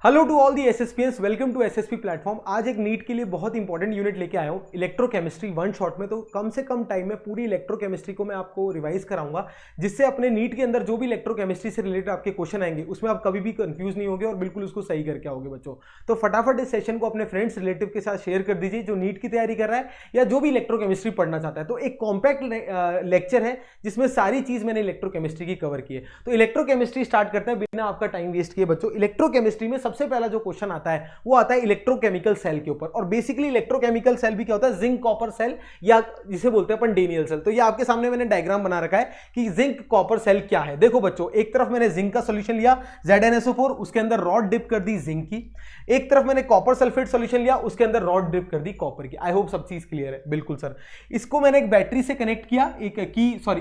Hello to all the एसएसपीएंस, welcome to SSP platform. आज एक नीट के लिए बहुत इंपॉर्टेंट यूनिट लेके आया हूँ, इलेक्ट्रोकेमिस्ट्री वन शॉट में। तो कम से कम टाइम में पूरी इलेक्ट्रोकेमिस्ट्री को मैं आपको रिवाइज कराऊंगा, जिससे अपने नीट के अंदर जो भी इलेक्ट्रोकेमिस्ट्री से रिलेटेड आपके क्वेश्चन आएंगे उसमें आप कभी भी कंफ्यूज नहीं होगे और बिल्कुल उसको सही करके आओगे बच्चों। तो फटाफट इस सेशन को अपने फ्रेंड्स रिलेटिव के साथ शेयर कर दीजिए जो नीट की तैयारी कर रहा है या जो भी इलेक्ट्रोकेमिस्ट्री पढ़ना चाहता है। तो एक कॉम्पैक्ट लेक्चर है जिसमें सारी चीज मैंने इलेक्ट्रोकेमिस्ट्री की कवर की है। तो इलेक्ट्रोकेमिस्ट्री स्टार्ट करते हैं बिना आपका टाइम वेस्ट किए बच्चों। इलेक्ट्रोकेमिस्ट्री में सबसे पहला जो क्वेश्चन आता है वो आता है इलेक्ट्रोकेमिकल सेल के ऊपर। और बेसिकली इलेक्ट्रोकेमिकल सेल भी क्या होता है, जिंक कॉपर सेल या जिसे बोलते हैं अपन डेनियल सेल। तो ये आपके सामने मैंने डायग्राम बना रखा है कि जिंक कॉपर सेल क्या है। देखो बच्चों, एक तरफ मैंने जिंक का सॉल्यूशन लिया ZnSO4, उसके अंदर रॉड डिप कर दी जिंक की। एक तरफ मैंने कॉपर सल्फेट सॉल्यूशन लिया, उसके अंदर रॉड डिप कर दी कॉपर की। आई होप सब चीज क्लियर है। बिल्कुल सर। इसको मैंने एक बैटरी से कनेक्ट किया,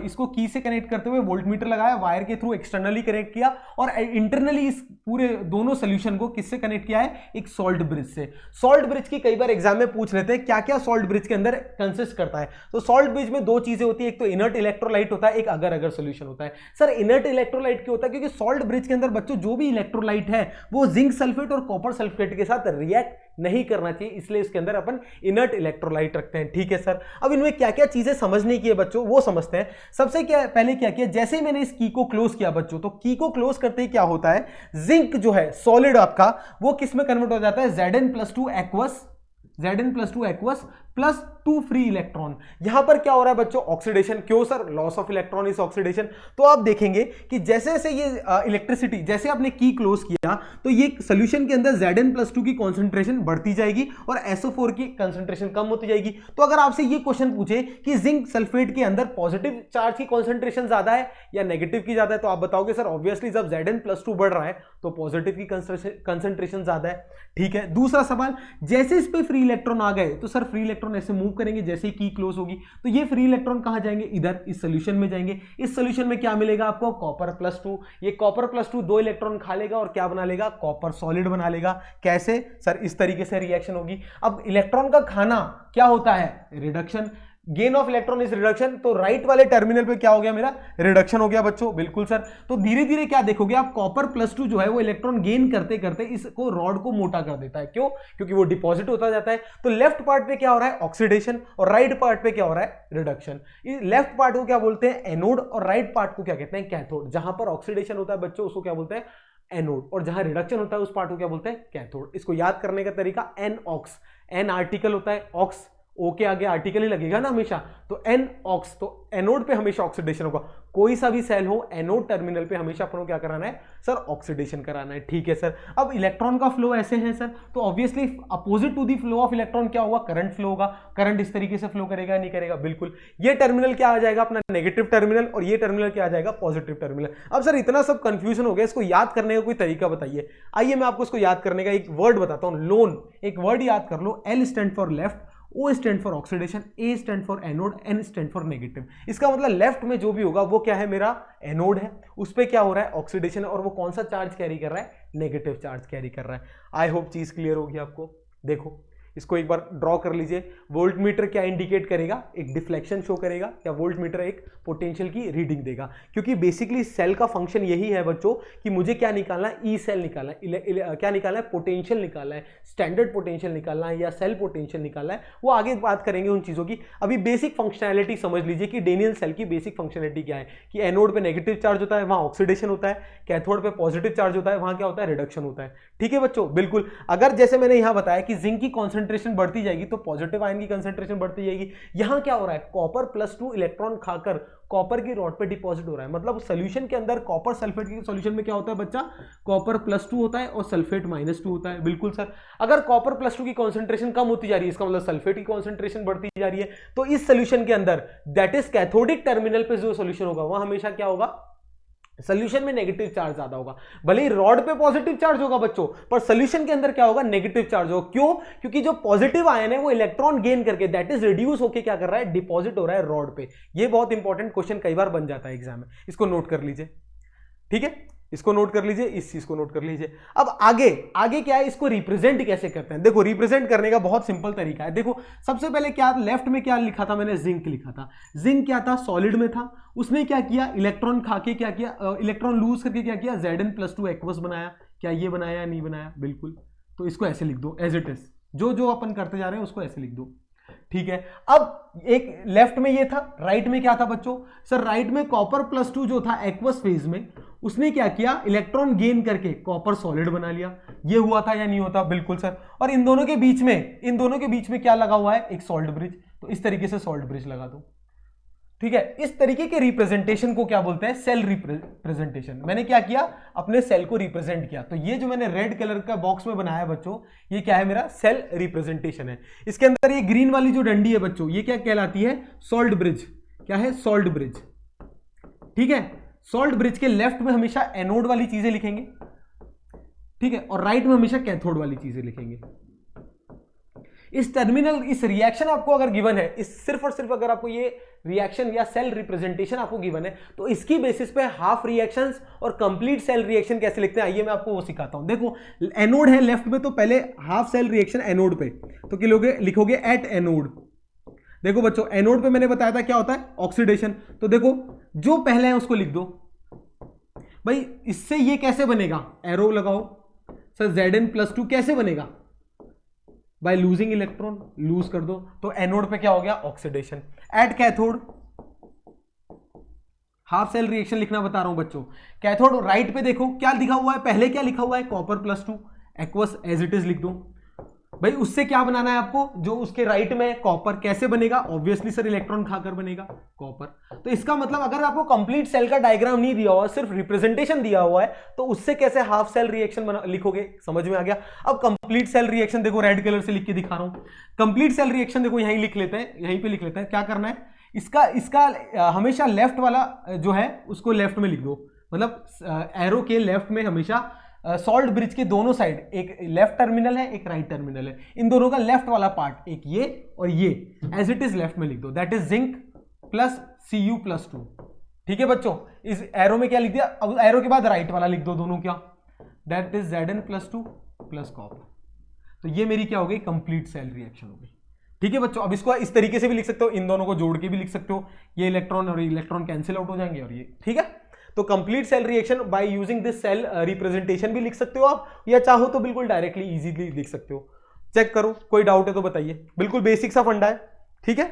इसको की से कनेक्ट करते हुए वोल्टमीटर लगाया, वायर के थ्रू एक्सटर्नली कनेक्ट किया और इंटरनली इस पूरे दोनों सॉल्यूशन को किससे कनेक्ट किया है, एक सॉल्ट ब्रिज से। सॉल्ट ब्रिज की कई बार एग्जाम में पूछ लेते हैं क्या क्या सॉल्ट ब्रिज के अंदर कंसिस्ट करता है। तो सॉल्ट ब्रिज में दो चीजें होती है, एक तो इनर्ट इलेक्ट्रोलाइट होता है, एक अगर अगर सॉल्यूशन होता है। सर इनर्ट इलेक्ट्रोलाइट क्यों होता है? क्योंकि सॉल्ट ब्रिज के अंदर बच्चों जो भी इलेक्ट्रोलाइट है वो जिंक सल्फेट और कॉपर सल्फेट के साथ रिएक्ट नहीं करना चाहिए, इसलिए इसके अंदर अपन इनर्ट इलेक्ट्रोलाइट रखते हैं। ठीक है सर। अब इनमें क्या क्या चीजें समझने की है बच्चों वो समझते हैं। सबसे पहले क्या किया, जैसे ही मैंने इस की को क्लोज किया बच्चों, तो की को क्लोज करते ही क्या होता है, जिंक जो है सॉलिड आपका वो किस में कन्वर्ट हो जाता है, Zn+2 aqueous plus 2 free electron. यहां पर क्या हो रहा है बच्चों, ऑक्सीडेशन। क्यों sir? Loss of electron is oxidation. तो आप देखेंगे कि जैसे जैसे ये इलेक्ट्रिसिटी, जैसे आपने की क्लोज किया तो ये सॉल्यूशन के अंदर Zn+2 की कॉन्सेंट्रेशन बढ़ती जाएगी और SO4 की कॉन्सेंट्रेशन कम होती जाएगी। तो अगर आपसे ये क्वेश्चन पूछे कि जिंक सल्फेट के अंदर पॉजिटिव चार्ज की कॉन्सेंट्रेशन ज्यादा है या नेगेटिव की ज्यादा है, तो आप बताओगे सर ऑब्वियसली जब Zn+2 बढ़ रहा है तो पॉजिटिव की कंसेंट्रेशन ज्यादा है। ठीक है। दूसरा सवाल, जैसे इस पे फ्री इलेक्ट्रॉन आ गए तो सर फ्री इलेक्ट्रॉन ऐसे मूव करेंगे जैसे ही की क्लोज होगी, तो ये फ्री इलेक्ट्रॉन कहां जाएंगे, इधर इस सॉल्यूशन में जाएंगे। इस सॉल्यूशन में क्या मिलेगा आपको, कॉपर+2। ये कॉपर+2 दो इलेक्ट्रॉन खा लेगा और क्या बना लेगा, कॉपर सॉलिड बना लेगा। कैसे सर? इस तरीके से रिएक्शन होगी। अब इलेक्ट्रॉन का खाना क्या होता है, reduction. Gain of electron is reduction. तो राइट वाले टर्मिनल पे क्या हो गया, मेरा रिडक्शन हो गया बच्चों। बिल्कुल सर। तो धीरे धीरे क्या देखोगे आप, कॉपर+2 जो है वो इलेक्ट्रॉन गेन करते करते इसको रॉड को मोटा कर देता है। क्यों? क्योंकि वो डिपॉजिट होता जाता है। तो लेफ्ट पार्ट पे क्या हो रहा है, ऑक्सीडेशन, और राइट पार्ट पे क्या हो रहा है, रिडक्शन। लेफ्ट पार्ट को क्या बोलते हैं, एनोड, और राइट पार्ट को क्या कहते हैं, कैथोड। जहां पर ऑक्सीडेशन होता है बच्चों उसको क्या बोलते हैं, एनोड, और जहां रिडक्शन होता है उस पार्ट को क्या बोलते हैं, कैथोड। इसको याद करने का तरीका, एन ऑक्स, एन आर्टिकल होता है, ऑक्स ओ के आगे आर्टिकल ही लगेगा ना हमेशा, तो एन ऑक्स, तो एनोड पे हमेशा ऑक्सीडेशन होगा। कोई सा भी सेल हो, एनोड टर्मिनल पे हमेशा अपन को क्या कराना है सर, ऑक्सीडेशन कराना है। ठीक है सर। अब इलेक्ट्रॉन का फ्लो ऐसे है सर, तो obviously opposite to the flow of electron क्या होगा, करंट फ्लो होगा। करंट इस तरीके से फ्लो करेगा नहीं करेगा, बिल्कुल। ये टर्मिनल क्या आ जाएगा अपना, नेगेटिव टर्मिनल, और ये टर्मिनल क्या आ जाएगा, पॉजिटिव टर्मिनल। अब सर इतना सब कंफ्यूजन हो गया, इसको याद करने का कोई तरीका बताइए। आइए मैं आपको इसको याद करने का एक वर्ड बताता हूं, लोन। एक वर्ड याद कर लो, L stand for left, O stand for oxidation, A stand for anode, N stand for negative. इसका मतलब लेफ्ट में जो भी होगा वो क्या है, मेरा एनोड है, उस पे क्या हो रहा है, ऑक्सीडेशन है, और वो कौन सा चार्ज कैरी कर रहा है, नेगेटिव चार्ज कैरी कर रहा है। आई होप चीज क्लियर होगी आपको। देखो इसको एक बार ड्रॉ कर लीजिए। वोल्टमीटर क्या इंडिकेट करेगा, एक डिफ्लेक्शन शो करेगा, या वोल्टमीटर एक पोटेंशियल की रीडिंग देगा। क्योंकि बेसिकली सेल का फंक्शन यही है बच्चों कि मुझे क्या निकालना है, ई सेल निकालना है, क्या निकालना है, पोटेंशियल निकालना है, स्टैंडर्ड पोटेंशियल निकालना है या सेल पोटेंशियल निकालना है। वो आगे बात करेंगे उन चीजों की। अभी बेसिक फंक्शनैलिटी समझ लीजिए कि डेनियल सेल की बेसिक फंक्शनैलिटी क्या है, कि एनोड पे नेगेटिव चार्ज होता है वहां ऑक्सीडेशन होता है, कैथोड पे पॉजिटिव चार्ज होता है वहां क्या होता है, रिडक्शन होता है। ठीक है बच्चों, बिल्कुल। अगर जैसे मैंने यहां बताया कि जिंक की कॉन्सेंट्रेशन बढ़ती जाएगी तो पॉजिटिव आयन की कंसंट्रेशन बढ़ती जाएगी। यहां क्या हो रहा है, कॉपर+2 इलेक्ट्रॉन खाकर कॉपर की रॉड पे डिपॉजिट हो रहा है। मतलब सॉल्यूशन के अंदर कॉपर सल्फेट की सॉल्यूशन में क्या होता है बच्चा, कॉपर+2 होता है और सल्फेट -2 होता है। बिल्कुल सर। अगर कॉपर+2 की कॉन्सेंट्रेशन कम होती जा रही है, इसका मतलब सल्फेट की कॉन्सेंट्रेशन बढ़ती जा रही है। तो इस सॉल्यूशन के अंदर, दैट इज कैथोडिक टर्मिनल पे जो सॉल्यूशन होगा वहां हमेशा क्या होगा, सॉल्यूशन में नेगेटिव चार्ज ज्यादा होगा। भले ही रॉड पे पॉजिटिव चार्ज होगा बच्चों, पर सॉल्यूशन के अंदर क्या होगा, नेगेटिव चार्ज होगा। क्यों? क्योंकि जो पॉजिटिव आयन है वो इलेक्ट्रॉन गेन करके, दैट इज रिड्यूस होके क्या कर रहा है, डिपॉजिट हो रहा है रॉड पे। ये बहुत इंपॉर्टेंट क्वेश्चन कई बार बन जाता है एग्जाम में, इसको नोट कर लीजिए। ठीक है, इसको नोट कर लीजिए, इस चीज को नोट कर लीजिए। अब आगे आगे क्या है, इसको रिप्रेजेंट कैसे करते हैं। देखो रिप्रेजेंट करने का बहुत सिंपल तरीका है। देखो सबसे पहले क्या, लेफ्ट में क्या लिखा था मैंने, जिंक लिखा था। जिंक क्या था, सॉलिड में था। उसने क्या किया, इलेक्ट्रॉन खा के क्या किया, इलेक्ट्रॉन लूज करके क्या किया, Zn+2 एक्वस बनाया। क्या ये बनाया या नहीं बनाया, बिल्कुल। तो इसको ऐसे लिख दो एज इट इज, जो जो अपन करते जा रहे हैं उसको ऐसे लिख दो, ठीक है। अब एक लेफ्ट में ये था, राइट में क्या था बच्चों, सर राइट में कॉपर +2 जो था एक्वस फेज में, उसने क्या किया, इलेक्ट्रॉन गेन करके कॉपर सॉलिड बना लिया। ये हुआ था या नहीं होता, बिल्कुल सर। और इन दोनों के बीच में क्या लगा हुआ है, एक सॉल्ट ब्रिज। तो इस तरीके से सॉल्ट ब्रिज लगा दो, ठीक है। इस तरीके के रिप्रेजेंटेशन को क्या बोलते हैं, सेल रिप्रेजेंटेशन। मैंने क्या किया, अपने सेल को रिप्रेजेंट किया। तो ये जो मैंने रेड कलर का बॉक्स में बनाया बच्चों, ये क्या है, मेरा सेल रिप्रेजेंटेशन है। इसके अंदर ये ग्रीन वाली जो डंडी है बच्चों, ये क्या कहलाती है, सॉल्ट ब्रिज। क्या है, सॉल्ट ब्रिज, ठीक है। सॉल्ट ब्रिज के लेफ्ट में हमेशा एनोड वाली चीजें लिखेंगे, ठीक है, और राइट में हमेशा कैथोड वाली चीजें लिखेंगे। इस टर्मिनल, इस रिएक्शन आपको अगर गिवन है, इस सिर्फ और सिर्फ अगर आपको ये रिएक्शन या सेल रिप्रेजेंटेशन आपको गिवन है, तो इसकी बेसिस पे हाफ रिएक्शंस और कंप्लीट सेल रिएक्शन कैसे लिखते हैं, आइए मैं आपको वो सिखाता हूं। देखो एनोड है लेफ्ट में, तो पहले हाफ सेल रिएक्शन एनोड पे, तो क्या लिखोगे एट एनोड। देखो बच्चों, एनोड पे मैंने बताया था क्या होता है, ऑक्सीडेशन। तो देखो जो पहले है उसको लिख दो भाई। इससे ये कैसे बनेगा, एरो लगाओ सर, Zn+2 कैसे बनेगा, बाय लूजिंग इलेक्ट्रॉन, लूज कर दो। तो एनोड पे क्या हो गया, oxidation. At cathode, half cell reaction लिखना बता रहा हूं बच्चों। कैथोड राइट पे देखो क्या लिखा हुआ है, पहले क्या लिखा हुआ है, copper +2 aqueous as it is लिख दो भाई। उससे क्या बनाना है आपको, जो उसके राइट में कॉपर, कैसे बनेगा, ऑब्वियसली सर इलेक्ट्रॉन खाकर बनेगा कॉपर। तो इसका मतलब अगर आपको कंप्लीट सेल का डायग्राम नहीं दिया हुआ, सिर्फ रिप्रेजेंटेशन दिया हुआ है, तो उससे कैसे हाफ सेल रिएक्शन लिखोगे, समझ में आ गया। अब कंप्लीट सेल रिएक्शन देखो, रेड कलर से लिख के दिखा रहा हूं। कंप्लीट सेल रिएक्शन देखो यहीं लिख लेते हैं, यहीं पे लिख लेते हैं। क्या करना है, इसका हमेशा लेफ्ट वाला जो है उसको लेफ्ट में लिख दो, मतलब एरो के लेफ्ट में हमेशा सॉल्ट ब्रिज के दोनों साइड, एक लेफ्ट टर्मिनल है, एक राइट टर्मिनल है, इन दोनों का लेफ्ट वाला पार्ट, एक ये और ये, एज इट इज लेफ्ट में लिख दो, that is zinc plus Cu+2, ठीक है बच्चों। इस एरो में क्या लिख दिया, अब एरो के बाद राइट वाला लिख दो दोनों, क्या, that is Zn+2 plus copper. तो ये मेरी क्या हो गई, कंप्लीट सेल रिएक्शन हो गई, ठीक है बच्चों। अब इसको इस तरीके से भी लिख सकते हो, इन दोनों को जोड़ के भी लिख सकते हो, ये इलेक्ट्रॉन और इलेक्ट्रॉन कैंसिल आउट हो जाएंगे, और ये, ठीक है। तो complete cell reaction by using this cell representation भी लिख सकते हो आप, या चाहो तो बिल्कुल डायरेक्टली इजीली लिख सकते हो। चेक करो, कोई डाउट है तो बताइए, बिल्कुल बेसिक सा फंडा है, ठीक है।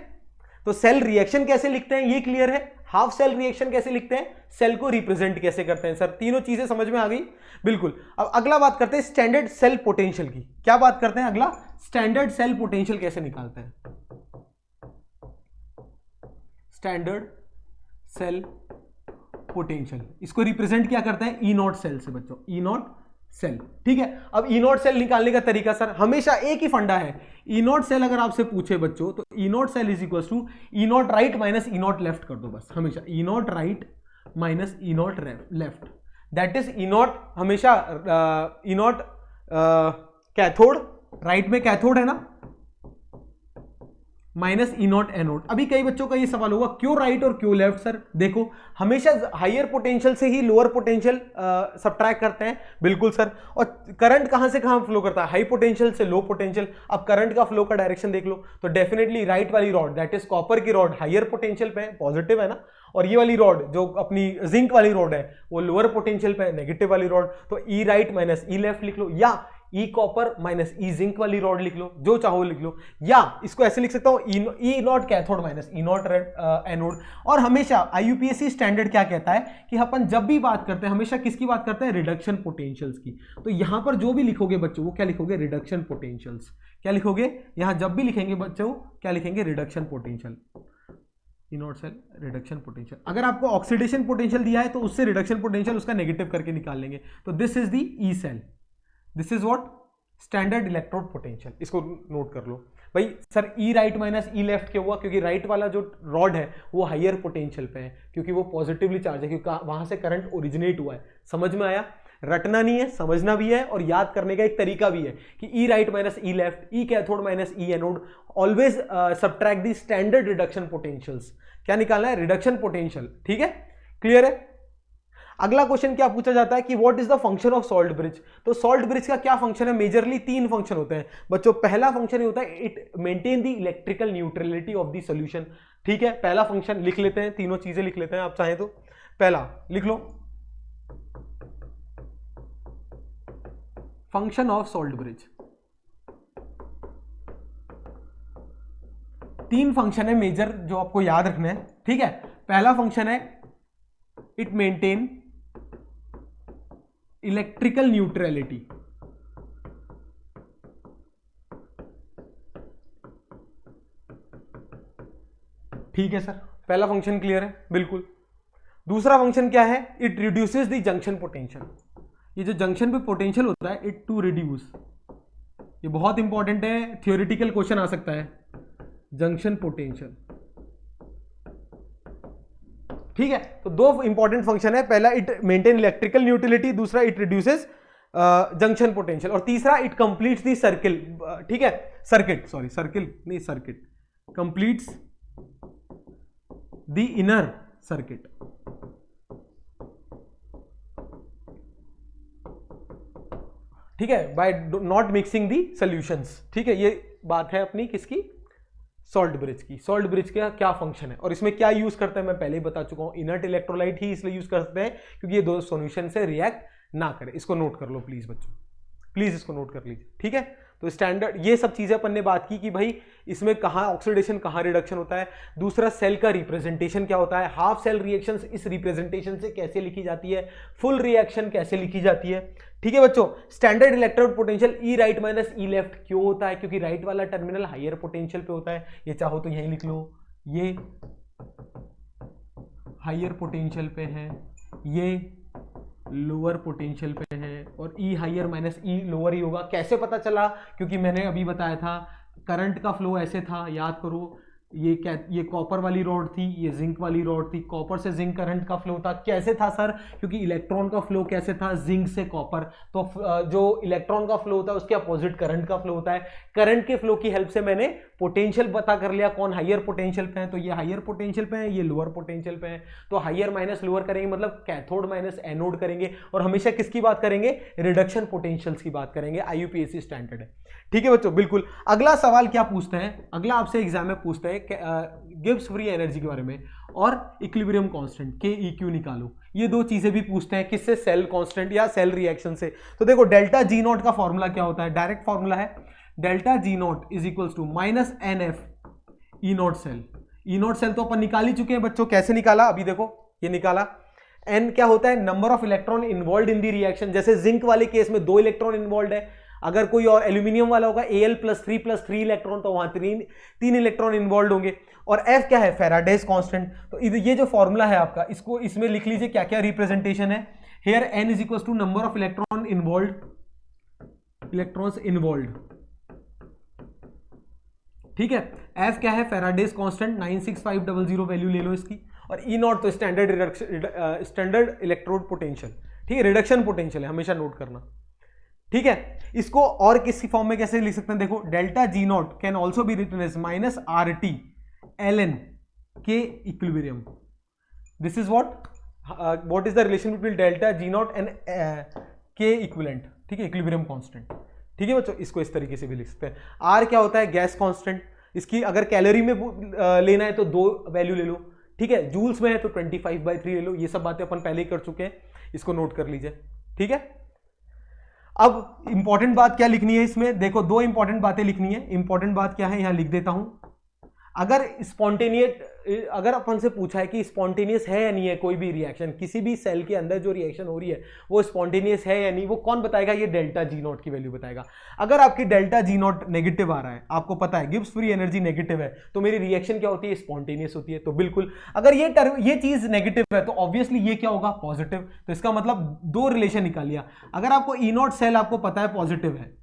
तो सेल रिएक्शन कैसे लिखते हैं ये क्लियर है, हाफ सेल रिएक्शन कैसे लिखते हैं, सेल को रिप्रेजेंट कैसे करते हैं, सर तीनों चीजें समझ में आ गई, बिल्कुल। अब अगला बात करते हैं स्टैंडर्ड सेल पोटेंशियल की। क्या बात करते हैं अगला, स्टैंडर्ड सेल पोटेंशियल कैसे निकालते हैं, स्टैंडर्ड सेल पोटेंशियल, इसको रिप्रेजेंट क्या करते हैं, E0 सेल से बच्चों, E0 सेल, ठीक है। अब E0 सेल निकालने का तरीका सर हमेशा एक ही फंडा है। E0 सेल अगर आपसे पूछे बच्चों, तो E0 cell is equal to E0 right minus E0 left कर दो बस, हमेशा E0 right minus E0 left, that is E0 हमेशा E0 कैथोड, राइट में कैथोड है ना, माइनस E0 एनोड। अभी कई बच्चों का ये सवाल होगा क्यों राइट और क्यों लेफ्ट, सर देखो हमेशा हायर पोटेंशियल से ही लोअर पोटेंशियल सब्ट्रैक्ट करते हैं, बिल्कुल सर। और करंट कहां से कहां फ्लो करता है, हाई पोटेंशियल से लो पोटेंशियल। अब करंट का फ्लो का डायरेक्शन देख लो, तो डेफिनेटली राइट वाली रॉड, दैट इज कॉपर की रॉड, हायर पोटेंशियल पे है, पॉजिटिव है ना, और ये वाली रॉड जो अपनी जिंक वाली रॉड है वो लोअर पोटेंशियल पे है, नेगेटिव वाली रॉड। तो ई राइट माइनस ई लेफ्ट लिख लो, या ई कॉपर माइनस ई जिंक वाली रॉड लिख लो, जो चाहो लिख लो, या इसको ऐसे लिख सकता हूं E not cathode minus E not anode. और हमेशा आईयूपीएससी स्टैंडर्ड क्या कहता है कि अपन जब भी बात करते हैं हमेशा किसकी बात करते हैं, रिडक्शन पोटेंशियल्स की। तो यहां पर जो भी लिखोगे बच्चों वो क्या लिखोगे, रिडक्शन पोटेंशियल्स। क्या लिखोगे, यहां जब भी लिखेंगे बच्चों क्या लिखेंगे, reduction potential, E0 cell reduction potential. अगर आपको ऑक्सीडेशन पोटेंशियल दिया है तो उससे रिडक्शन पोटेंशियल उसका नेगेटिव करके निकाल लेंगे। तो this is the E cell, this is what, standard electrode potential. इसको नोट कर लो भाई। Sir E right minus E left क्यों हुआ, क्योंकि राइट वाला जो रॉड है वो हायर पोटेंशियल पे है, क्योंकि वो पॉजिटिवली चार्ज है, क्योंकि वहां से करंट ओरिजिनेट हुआ है। समझ में आया, रटना नहीं है, समझना भी है, और याद करने का एक तरीका भी है कि E right minus E left, E cathode minus E anode, always subtract the standard reduction potentials. क्या निकालना है, रिडक्शन पोटेंशियल, ठीक है, क्लियर है। अगला क्वेश्चन क्या पूछा जाता है कि what is the function of salt bridge. तो सॉल्ट ब्रिज का क्या फंक्शन है, मेजरली 3 फंक्शन होते हैं बच्चों। पहला फंक्शन होता है it maintain the electrical neutrality of the solution, ठीक है। पहला फंक्शन लिख लेते हैं, तीनों चीजें लिख लेते हैं आप चाहें तो। पहला लिख लो, फंक्शन ऑफ सॉल्ट ब्रिज। तीन फंक्शन है मेजर जो आपको याद रखना है, ठीक है। पहला फंक्शन है इट मेंटेन इलेक्ट्रिकल न्यूट्रलिटी, ठीक है सर, पहला फंक्शन क्लियर है, बिल्कुल। दूसरा फंक्शन क्या है, it reduces the junction potential. ये जो जंक्शन पे पोटेंशियल होता है, इट टू रिड्यूस, ये बहुत इंपॉर्टेंट है, थियोरेटिकल क्वेश्चन आ सकता है, जंक्शन पोटेंशियल, ठीक है। तो दो इंपॉर्टेंट फंक्शन है, पहला इट मेंटेन इलेक्ट्रिकल न्यूट्रलिटी, दूसरा इट रिड्यूसेस जंक्शन पोटेंशियल, और तीसरा इट कंप्लीट्स द सर्किल, ठीक है, सर्किट, सॉरी सर्किल नहीं, circuit completes the inner circuit. ठीक है, by not mixing the solutions, ठीक है। ये बात है अपनी किसकी, सॉल्ट ब्रिज की। सॉल्ट ब्रिज का क्या फंक्शन है और इसमें क्या यूज करते हैं मैं पहले ही बता चुका हूं, इनर्ट इलेक्ट्रोलाइट ही इसलिए यूज कर सकते हैं क्योंकि ये दो सॉल्यूशन से रिएक्ट ना करे। इसको नोट कर लो प्लीज बच्चों, प्लीज इसको नोट कर लीजिए, ठीक है। तो स्टैंडर्ड ये सब चीजें अपन ने बात की कि भाई इसमें कहाँ ऑक्सीडेशन कहाँ रिडक्शन होता है। दूसरा सेल का रिप्रेजेंटेशन क्या होता है, हाफ सेल रिएक्शंस इस रिप्रेजेंटेशन से कैसे लिखी जाती है, फुल रिएक्शन कैसे लिखी जाती है, ठीक है बच्चों। Standard electrode potential E right minus E left क्यों होता है, क्योंकि राइट वाला टर्मिनल हायर पोटेंशियल पे होता है, ये चाहो तो यहीं लिख लो, ये हायर पोटेंशियल पे है, ये लोअर पोटेंशियल पे है, और ई हायर माइनस ई लोअर ही होगा। कैसे पता चला, क्योंकि मैंने अभी बताया था करंट का फ्लो ऐसे था, याद करो, ये कॉपर वाली रॉड थी, ये जिंक वाली रॉड थी, कॉपर से जिंक करंट का फ्लो था। कैसे था सर, क्योंकि इलेक्ट्रॉन का फ्लो कैसे था, जिंक से कॉपर, तो जो इलेक्ट्रॉन का फ्लो होता है उसके अपोजिट करंट का फ्लो होता है। करंट के फ्लो की हेल्प से मैंने पोटेंशियल पता कर लिया, कौन हायर पोटेंशियल पे है, तो ये हायर पोटेंशियल पे है, ये लोअर पोटेंशियल पे है। तो हायर माइनस लोअर करेंगे मतलब कैथोड माइनस एनोड करेंगे, और हमेशा किसकी बात करेंगे, रिडक्शन पोटेंशियल्स की बात करेंगे, आईयूपीएसी स्टैंडर्ड है, ठीक है बच्चों, बिल्कुल। अगला सवाल क्या पूछते हैं, अगला आपसे एग्जाम में पूछते हैं गिब्स फ्री एनर्जी के बारे में और इक्विलिब्रियम कांस्टेंट के क्यू निकालो। ये दो चीजें भी पूछते हैं, किससे, सेल कांस्टेंट या सेल रिएक्शन से। तो देखो डेल्टा जी नॉट का फॉर्मूला क्या होता है, डायरेक्ट फॉर्मूला है delta G not is equals to minus n F E not cell. E not cell तो अपन निकाल ही चुके हैं बच्चों, कैसे निकाला, अभी देखो ये निकाला। एन क्या होता है, number of electron involve in the reaction, जैसे जिंक वाले केस में 2 इलेक्ट्रॉन इन्वॉल्व है, अगर कोई और एल्यूमिनियम वाला होगा Al+3+3 इलेक्ट्रॉन, तो वहां 3 इलेक्ट्रॉन इन्वॉल्व होंगे। और F क्या है, फैराडेज कांस्टेंट। तो ये जो फॉर्मूला है आपका, इसको इसमें लिख लीजिए क्या क्या रिप्रेजेंटेशन है। Here n is equal to number of electron involve, electrons involve, ठीक है। F क्या है, फैराडेज कांस्टेंट 96500 वैल्यू ले लो इसकी, और E नॉट तो स्टैंडर्ड इलेक्ट्रोड पोटेंशियल, ठीक है, रिडक्शन पोटेंशियल है, हमेशा नोट करना, ठीक है। इसको और किसी फॉर्म में कैसे लिख सकते हैं, देखो delta G not can also be written as minus R T L N K equilibrium. This is what is the relation between delta G not and K equivalent, ठीक है, इक्विलिब्रियम कांस्टेंट, ठीक है बच्चों। इसको इस तरीके से भी लिख सकते हैं। आर क्या होता है, गैस कांस्टेंट, इसकी अगर कैलोरी में लेना है तो 2 वैल्यू ले लो, ठीक है, जूल्स में है तो 25/3 ले लो। ये सब बातें अपन पहले ही कर चुके हैं, इसको नोट कर लीजिए, ठीक है। अब इंपॉर्टेंट बात क्या लिखनी है इसमें, देखो 2 इंपॉर्टेंट बातें लिखनी है। इंपॉर्टेंट बात क्या है, यहां लिख देता हूं, अगर अपन से पूछा है कि स्पॉन्टेनियस है या नहीं है कोई भी रिएक्शन, किसी भी सेल के अंदर जो रिएक्शन हो रही है वो स्पॉन्टेनियस है या नहीं, वो कौन बताएगा, ये डेल्टा जी नॉट की वैल्यू बताएगा। अगर आपकी डेल्टा जी नॉट नेगेटिव आ रहा है, आपको पता है गिब्स फ्री एनर्जी नेगेटिव है, तो मेरी रिएक्शन क्या होती है, स्पॉन्टेनियस होती है। तो बिल्कुल, अगर ये चीज नेगेटिव है तो ऑब्वियसली ये क्या होगा, पॉजिटिव। तो इसका मतलब 2 रिलेशन निकाल लिया। अगर आपको ई नॉट सेल आपको पता है पॉजिटिव है,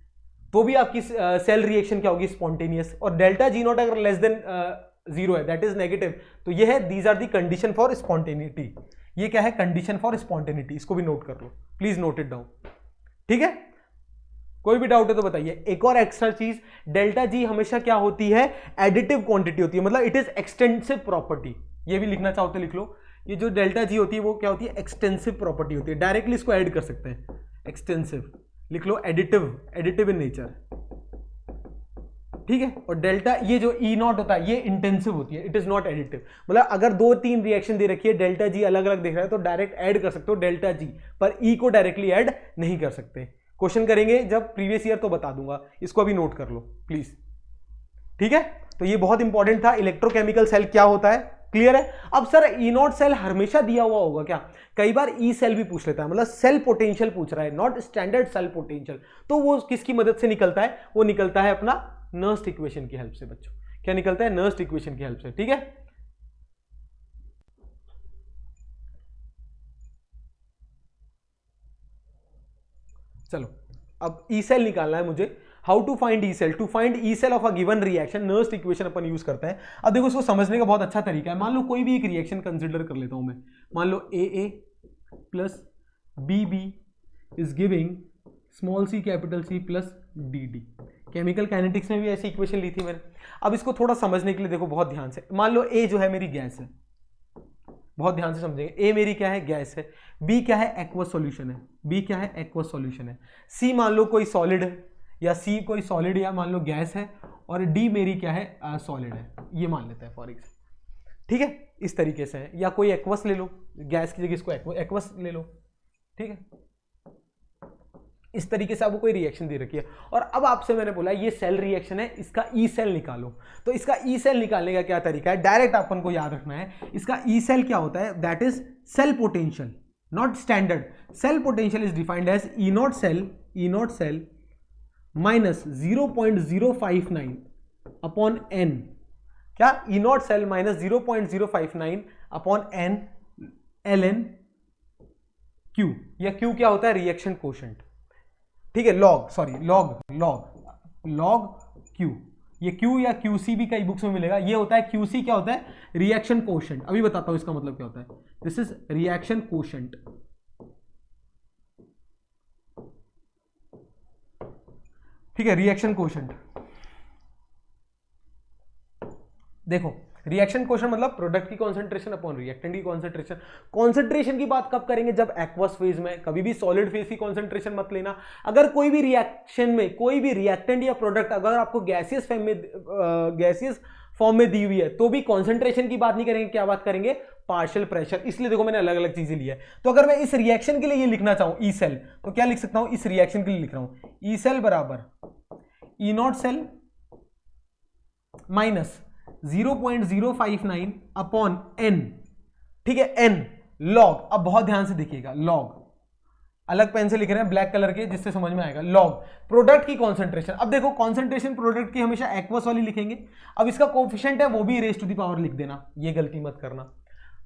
तो भी आपकी सेल रिएक्शन क्या होगी, स्पॉन्टेनियस। और डेल्टा जी नॉट अगर लेस देन 0 है, दैट इज नेगेटिव, तो ये है these are the condition for spontaneity. ये क्या है, कंडीशन फॉर स्पॉन्टेनिटी, इसको भी नोट कर लो, प्लीज नोट इट डाउन, ठीक है। कोई भी डाउट है तो बताइए। एक और एक्स्ट्रा चीज, डेल्टा जी हमेशा क्या होती है, एडिटिव क्वांटिटी होती है, मतलब इट इज एक्सटेंसिव प्रॉपर्टी। ये भी लिखना चाहो तो लिख लो, ये जो डेल्टा जी होती है वो क्या होती है, एक्सटेंसिव प्रॉपर्टी होती है। डायरेक्टली इसको ऐड कर सकते हैं, एक्सटेंसिव लिख लो, एडिटिव इन नेचर, ठीक है। और डेल्टा ये जो ई नॉट होता है ये इंटेंसिव होती है, इट इज नॉट एडिटिव। मतलब अगर 2-3 रिएक्शन दे रखी है, डेल्टा जी अलग अलग दिख रहा है, तो डायरेक्ट ऐड कर सकते हो डेल्टा जी, पर ई को डायरेक्टली ऐड नहीं कर सकते, क्वेश्चन करेंगे जब प्रीवियस ईयर तो बता दूंगा, इसको अभी नोट कर लो प्लीज। ठीक है, तो ये बहुत इंपॉर्टेंट था, इलेक्ट्रोकेमिकल सेल क्या होता है, क्लियर है। अब सर ई नॉट सेल हमेशा दिया हुआ होगा क्या, कई बार ई सेल भी पूछ लेता है, मतलब सेल पोटेंशियल पूछ रहा है, नॉट स्टैंडर्ड सेल पोटेंशियल, तो वो किसकी मदद से निकलता है, वो निकलता है अपना नर्स्ट इक्वेशन की हेल्प से बच्चों। क्या निकलता है, नर्स्ट इक्वेशन की हेल्प से। ठीक है, चलो अब ई सेल निकालना है मुझे। How to find E cell, to find E cell of a given reaction, Nernst equation अपन यूज करते हैं। अब देखो इसको समझने का बहुत अच्छा तरीका है, मान लो कोई भी एक रिएक्शन कंसिडर कर लेता हूं मैं, मान लो A plus B B is giving small C capital C plus D D. Chemical kinetics में भी ऐसी इक्वेशन ली थी मैंने। अब इसको थोड़ा समझने के लिए देखो बहुत ध्यान से, मान लो ए जो है मेरी गैस है, बहुत ध्यान से समझेंगे, ए मेरी क्या है, गैस है, बी क्या है, एक्वस सॉल्यूशन है, बी क्या है, एक्वस सॉल्यूशन है, सी मान लो कोई सॉलिड है, या सी कोई सॉलिड या मान लो गैस है, और डी मेरी क्या है, सॉलिड है, ये मान लेते हैं फॉर एग्जाम्पल। ठीक है, इस तरीके से है, या कोई एक्वस ले लो, गैस की जगह इसको एक्वस ले लो। ठीक है, इस तरीके से आपको कोई रिएक्शन दे रखी है, और अब आपसे मैंने बोला ये सेल रिएक्शन है, इसका ई सेल निकालो। तो इसका ई सेल निकालने का क्या तरीका है, डायरेक्ट अपन को याद रखना है, इसका ई सेल क्या होता है, that is cell potential, not standard. Cell potential is defined as E not cell minus 0.059 upon N. क्या, E not cell minus 0.059 upon N L N Q, या क्यू क्या होता है, रिएक्शन कोशेंट। ठीक है, लॉग क्यू, ये Q या QC भी कई बुक्स में मिलेगा, ये होता है क्यूसी क्या होता है, रिएक्शन कोशेंट। अभी बताता हूं इसका मतलब क्या होता है, दिस इज रिएक्शन कोशेंट। ठीक है, रिएक्शन कोशेंट, देखो रिएक्शन कोशेंट मतलब प्रोडक्ट की कॉन्सेंट्रेशन अपॉन रिएक्टेंट की कॉन्सेंट्रेशन। कॉन्सेंट्रेशन की बात कब करेंगे, जब एक्वस फेज में, कभी भी सॉलिड फेज की कॉन्सेंट्रेशन मत लेना। अगर कोई भी रिएक्शन में कोई भी रिएक्टेंट या प्रोडक्ट अगर आपको गैसियस फॉर्म में दी हुई है, तो भी कॉन्सेंट्रेशन की बात नहीं करेंगे, क्या बात करेंगे, पार्शियल प्रेशर। इसलिए देखो मैंने अलग अलग चीजें ली है। तो अगर मैं इस रिएक्शन के लिए ये लिखना चाहूं ई सेल, तो क्या लिख सकता हूं, इस रिएक्शन के लिए लिख रहा हूं ई सेल बराबर E not cell minus 0.059 upon n. ठीक है, एन लॉग, अब बहुत ध्यान से देखिएगा, लॉग अलग पेन से लिख रहे हैं ब्लैक कलर के, जिससे समझ में आएगा, लॉग प्रोडक्ट की कॉन्सेंट्रेशन। अब देखो कॉन्सेंट्रेशन प्रोडक्ट की हमेशा एक्वस वाली लिखेंगे, अब इसका कोफिशिएंट है वो भी रेज टू द पावर लिख देना, ये गलती मत करना।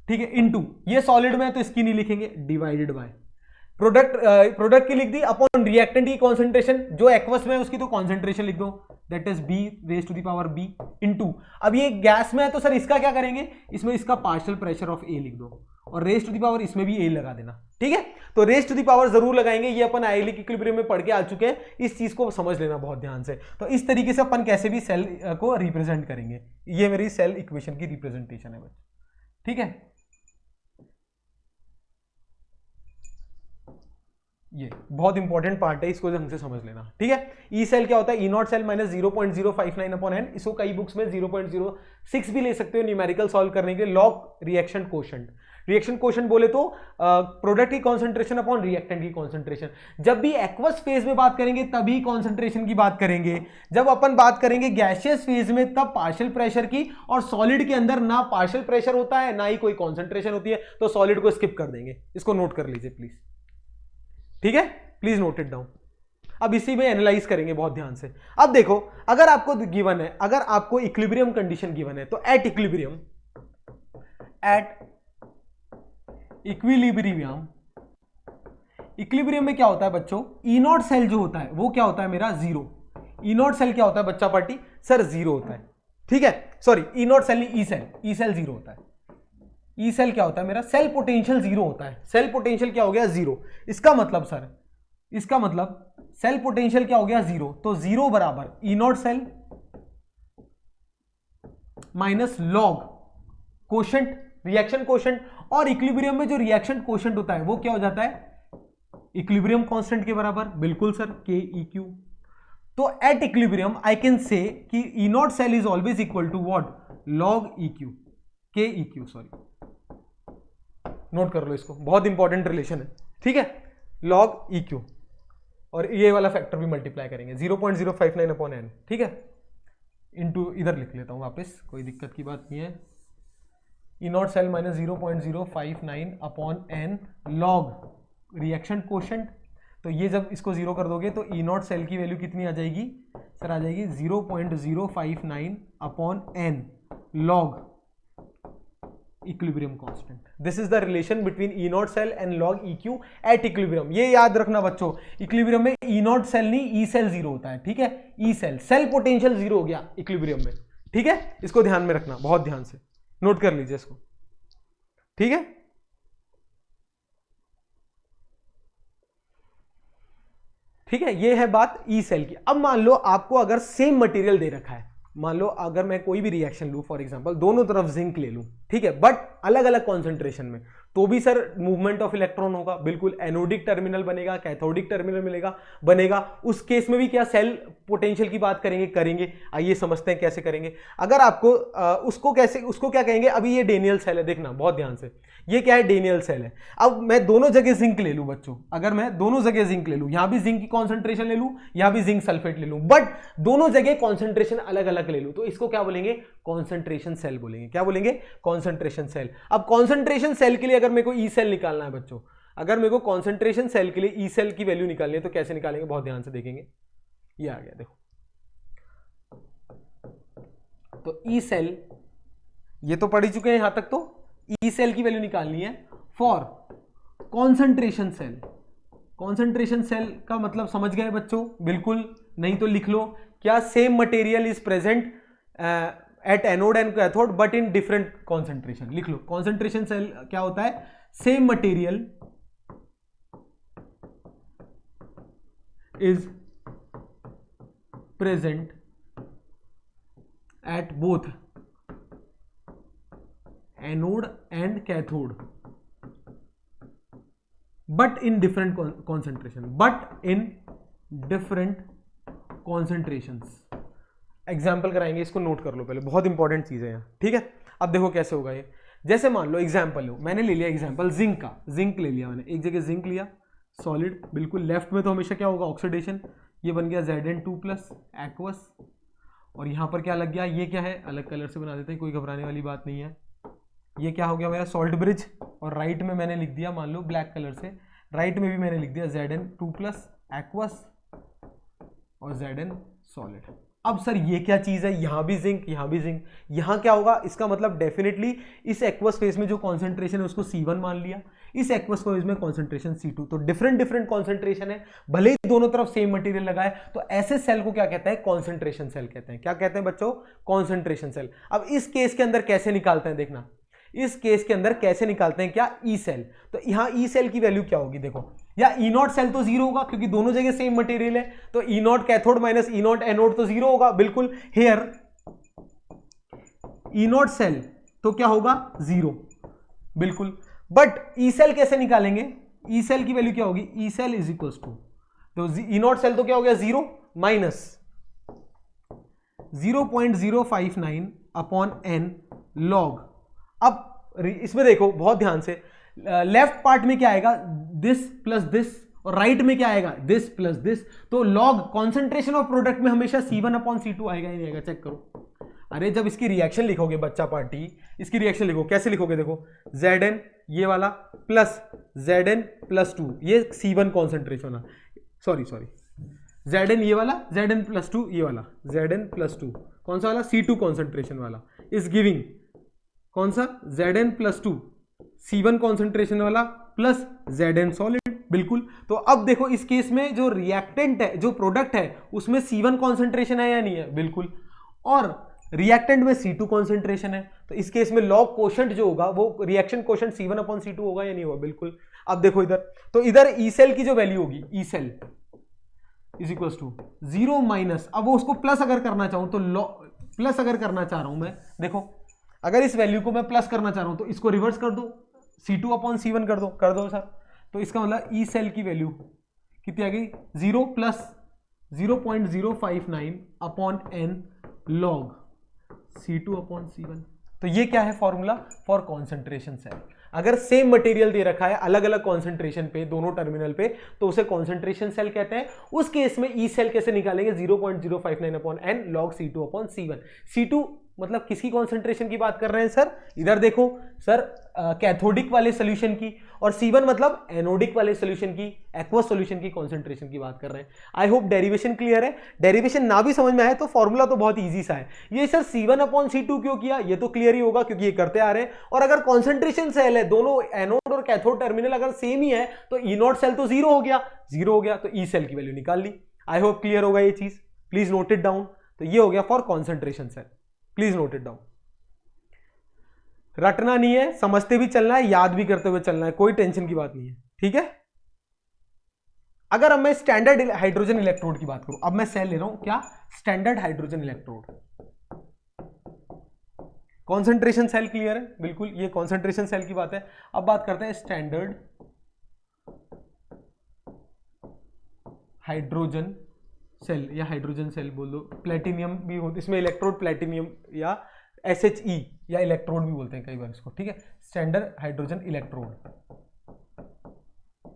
ठीक है, इनटू, ये सॉलिड में है तो इसकी नहीं लिखेंगे, डिवाइडेड बाय प्रोडक्ट की लिख दी अपॉन रिएक्टेंट की कॉन्सेंट्रेशन, जो एक्वस में है उसकी तो कॉन्सेंट्रेशन लिख दो, that is B raise to the power B into, अब ये गैस में है तो सर इसका क्या करेंगे, इसमें इसका पार्शियल प्रेशर ऑफ ए लिख दो, और रेज टू द पावर इसमें भी ए लगा देना। ठीक है, तो रेज टू द पावर जरूर लगाएंगे, ये अपन आयलिक इक्विलिब्रियम में पढ़ के आ चुके हैं, इस चीज को समझ लेना बहुत ध्यान से। तो इस तरीके से अपन कैसे भी सेल को रिप्रेजेंट करेंगे, ये मेरी सेल इक्वेशन की रिप्रेजेंटेशन है बच्चों। ठीक है, ये बहुत इंपॉर्टेंट पार्ट है, इसको ढंग से समझ लेना। ठीक है, ई सेल क्या होता है, E not cell minus 0.059 upon n, इसको कई बुक्स में 0.06 भी ले सकते हो न्यूमेरिकल सॉल्व करने के लिए। Log reaction quotient, reaction quotient बोले तो प्रोडक्ट की कॉन्सेंट्रेशन अपॉन रिएक्टेंट की कॉन्सेंट्रेशन। जब भी एक्वस फेज में बात करेंगे तभी कॉन्सेंट्रेशन की बात करेंगे, जब अपन बात करेंगे गैसियस फेज में तब पार्शियल प्रेशर की, और सॉलिड के अंदर ना पार्शियल प्रेशर होता है ना ही कोई कॉन्सेंट्रेशन होती है, तो सॉलिड को स्किप कर देंगे। इसको नोट कर लीजिए प्लीज। ठीक है, प्लीज नोट इट डाउन। अब इसी में एनालाइज करेंगे बहुत ध्यान से। अब देखो, अगर आपको गिवन है, अगर आपको इक्विलिब्रियम कंडीशन गिवन है, तो एट इक्विलिब्रियम में क्या होता है बच्चों, ई नॉट सेल जो होता है वो क्या होता है मेरा, जीरो। ई नॉट सेल क्या होता है बच्चा पार्टी, सर जीरो होता है। ठीक है, सॉरी ई नॉट सेल नहीं, ई सेल जीरो होता है। ई सेल क्या होता है मेरा, सेल पोटेंशियल जीरो होता है। सेल पोटेंशियल क्या हो गया, जीरो। इसका मतलब सर, इसका मतलब सेल पोटेंशियल क्या हो गया, जीरो। तो जीरो बराबर E not cell minus log quotient, reaction quotient, और इक्विलिब्रियम में जो रिएक्शन कोशेंट होता है वो क्या हो जाता है, इक्विलिब्रियम कांस्टेंट के बराबर। बिल्कुल सर, के ई क्यू। तो at equilibrium I can say कि E not cell is always equal to what, log E Q, K E Q, sorry note कर लो इसको, बहुत इंपॉर्टेंट रिलेशन है। ठीक है, लॉग ई क्यू। और ये वाला फैक्टर भी मल्टीप्लाई करेंगे 0.059 अपॉन n, ठीक है, इनटू इधर लिख लेता हूं वापस, कोई दिक्कत की बात नहीं है। E not cell minus 0.059 upon n log reaction quotient, तो ये जब इसको जीरो कर दोगे तो ई नॉट सेल की वैल्यू कितनी आ जाएगी सर, आ जाएगी 0.059 upon n log equilibrium constant. This is the relation between E not cell and log E Q at equilibrium. ये याद रखना बच्चों, इक्विलिब्रियम में ई नॉट सेल नहीं ई सेल जीरो होता है, ठीक है, E cell cell potential zero हो गया इक्विलिब्रियम में, ठीक है, इसको ध्यान में रखना, बहुत ध्यान से नोट कर लीजिए इसको, ठीक है। ठीक है, ये है बात ई सेल की। अब मान लो आपको अगर सेम मटेरियल दे रखा है, मान लो अगर मैं कोई भी रिएक्शन लूं, फॉर एग्जांपल दोनों तरफ जिंक ले लूं, ठीक है, बट अलग अलग कॉन्सेंट्रेशन में, तो भी सर मूवमेंट ऑफ इलेक्ट्रॉन होगा, बिल्कुल एनोडिक टर्मिनल बनेगा, कैथोडिक टर्मिनल बनेगा। उस केस में भी क्या सेल पोटेंशियल की बात करेंगे। आइए समझते हैं कैसे करेंगे। अगर आपको उसको क्या कहेंगे, अभी ये डेनियल सेल है, देखना बहुत ध्यान से, ये क्या है, डेनियल सेल है। अब मैं दोनों जगह जिंक ले लूं बच्चों, अगर मैं दोनों जगह जिंक ले लूं, यहां भी जिंक की कॉन्सेंट्रेशन ले लूं, यहां भी जिंक सल्फेट ले लूं, बट दोनों जगह कॉन्सेंट्रेशन अलग अलग ले लूं, तो इसको क्या बोलेंगे, कॉन्सेंट्रेशन सेल बोलेंगे। क्या बोलेंगे, कॉन्सेंट्रेशन सेल। अब कॉन्सेंट्रेशन सेल के लिए अगर मेरे को ई सेल निकालना है बच्चों, अगर मेरे को कॉन्सेंट्रेशन सेल के लिए ई सेल की वैल्यू निकालनी है तो कैसे निकालेंगे, बहुत ध्यान से देखेंगे। ये आ गया देखो, तो ई सेल ये तो पढ़ ही चुके हैं यहां तक, तो ई सेल की वैल्यू निकालनी है for concentration cell. Concentration cell का मतलब समझ गए बच्चों, बिल्कुल, नहीं तो लिख लो, क्या same material is present at anode and cathode but in different concentration. लिख लो, कॉन्सेंट्रेशन सेल क्या होता है, same material is present at both anode and cathode but in different concentrations. Example कराएंगे, इसको नोट कर लो पहले, बहुत इंपॉर्टेंट चीज है यहाँ, ठीक है। अब देखो कैसे होगा ये, जैसे मान लो एग्जाम्पल लो, मैंने ले लिया एग्जाम्पल जिंक का, जिंक ले लिया मैंने, एक जगह जिंक लिया सॉलिड, बिल्कुल लेफ्ट में तो हमेशा क्या होगा, ऑक्सीडेशन, ये बन गया Zn2+ एक्वस, और यहां पर क्या लग गया, ये क्या है, अलग कलर से बना देते हैं, कोई घबराने वाली बात नहीं है, ये क्या हो गया मेरा सॉल्ट ब्रिज, और राइट में मैंने लिख दिया, मान लो ब्लैक कलर से, राइट में भी मैंने लिख दिया Zn2+ एक्वस और Zn सॉलिड। अब सर ये क्या चीज है, यहां भी जिंक, यहां भी जिंक, यहां क्या होगा, इसका मतलब डेफिनेटली इस एक्वस फेज में जो कॉन्सेंट्रेशन है उसको C1 मान लिया, इस एक्वस फेज में कॉन्सेंट्रेशन C2, तो डिफरेंट कॉन्सेंट्रेशन है, भले ही दोनों तरफ सेम मटेरियल लगा है, तो ऐसे सेल को क्या कहते हैं, कॉन्सेंट्रेशन सेल कहते हैं। क्या कहते हैं बच्चों, कॉन्सेंट्रेशन सेल। अब इस केस के अंदर कैसे निकालते हैं, देखना, इस केस के अंदर कैसे निकालते हैं, क्या, ई सेल। तो यहां ई सेल की वैल्यू क्या होगी, देखो, या ई नॉट सेल तो जीरो होगा क्योंकि दोनों जगह सेम मटेरियल है, तो E not cathode minus E not anode तो जीरो होगा, बिल्कुल। हेयर ई नॉट सेल तो क्या होगा, जीरो, बिल्कुल। बट ई सेल कैसे निकालेंगे, ई सेल की वैल्यू क्या होगी, E cell is equal to, तो ई नॉट सेल तो क्या हो गया, zero minus 0.059 upon n log. अब इसमें देखो बहुत ध्यान से, लेफ्ट पार्ट में क्या आएगा, दिस प्लस दिस, और राइट में क्या आएगा, दिस प्लस दिस, तो लॉग कॉन्सेंट्रेशन ऑफ प्रोडक्ट में हमेशा C1/C2 आएगा ही नहीं आएगा, चेक करो। अरे जब इसकी रिएक्शन लिखोगे बच्चा पार्टी, इसकी रिएक्शन लिखो, कैसे लिखोगे, देखो Zn ये वाला प्लस Zn+2, ये C1 कॉन्सेंट्रेशन है, सॉरी Zn ये वाला, Zn+2 ये वाला, Zn+2 कौन सा वाला, C2 कॉन्सेंट्रेशन वाला, इज गिविंग कौन सा, Zn+2 C1 कॉन्सेंट्रेशन वाला प्लस Zn सॉलिड, बिल्कुल। तो अब देखो इस केस में जो रिएक्टेंट है, जो प्रोडक्ट है, उसमें C1 कॉन्सेंट्रेशन है या नहीं है, बिल्कुल, और रिएक्टेंट में C2 कॉन्सेंट्रेशन है, तो इस केस में लॉग कोशेंट जो होगा वो रिएक्शन कोशेंट C1/C2 होगा या नहीं होगा, बिल्कुल। अब देखो इधर, तो इधर ई सेल की जो वैल्यू होगी, E cell is equal to 0 minus, अब वो उसको प्लस अगर करना चाहूं तो प्लस अगर करना चाह रहा हूं मैं, देखो अगर इस वैल्यू को मैं प्लस करना चाह रहा हूं तो इसको रिवर्स कर दो, C2/C1 कर दो सर, तो इसका मतलब ई सेल की वैल्यू कितनी आ गई, 0 plus 0.059 upon n log C2/C1। तो ये क्या है फॉर्मूला फॉर कॉन्सेंट्रेशन सेल। अगर सेम मटेरियल दे रखा है अलग अलग कॉन्सेंट्रेशन पे दोनों टर्मिनल पे, तो उसे कॉन्सेंट्रेशन सेल कहते हैं। उस केस में ई सेल कैसे निकालेंगे, 0.059 upon N log C2 upon C1। C2 मतलब किसकी कॉन्सेंट्रेशन की बात कर रहे हैं सर, इधर देखो सर, कैथोडिक वाले सोल्यूशन की, और C1 मतलब एनोडिक वाले सोल्यूशन की, एक्वस सोल्यूशन की कॉन्सेंट्रेशन की बात कर रहे हैं। आई होप डेरिवेशन क्लियर है। डेरिवेशन ना भी समझ में आए तो फॉर्मूला तो बहुत इजी सा है। ये सर C1 अपॉन C2 क्यों किया, ये तो क्लियर ही होगा क्योंकि ये करते आ रहे हैं। और अगर कॉन्सेंट्रेशन सेल है, दोनों एनोड और कैथोड टर्मिनल अगर सेम ही है, तो ई नॉट सेल तो जीरो हो गया, जीरो हो गया तो ई सेल की वैल्यू निकाल ली। आई होप क्लियर होगा ये चीज, प्लीज नोट इट डाउन। तो ये हो गया for concentration cell, please note it down. रटना नहीं है, समझते भी चलना है, याद भी करते हुए चलना है, कोई टेंशन की बात नहीं है, ठीक है। अगर अब मैं स्टैंडर्ड हाइड्रोजन इलेक्ट्रोड की बात करूं, अब मैं सेल ले रहा हूं क्या, standard hydrogen electrode. Concentration cell clear है, बिल्कुल ये कॉन्सेंट्रेशन सेल की बात है। अब बात करते हैं स्टैंडर्ड हाइड्रोजन सेल, या हाइड्रोजन सेल बोल दो, प्लेटिनियम भी होता इसमें, इलेक्ट्रोड प्लेटिनियम या SHE या इलेक्ट्रोड भी बोलते हैं कई बार इसको, ठीक है। स्टैंडर्ड हाइड्रोजन इलेक्ट्रोड,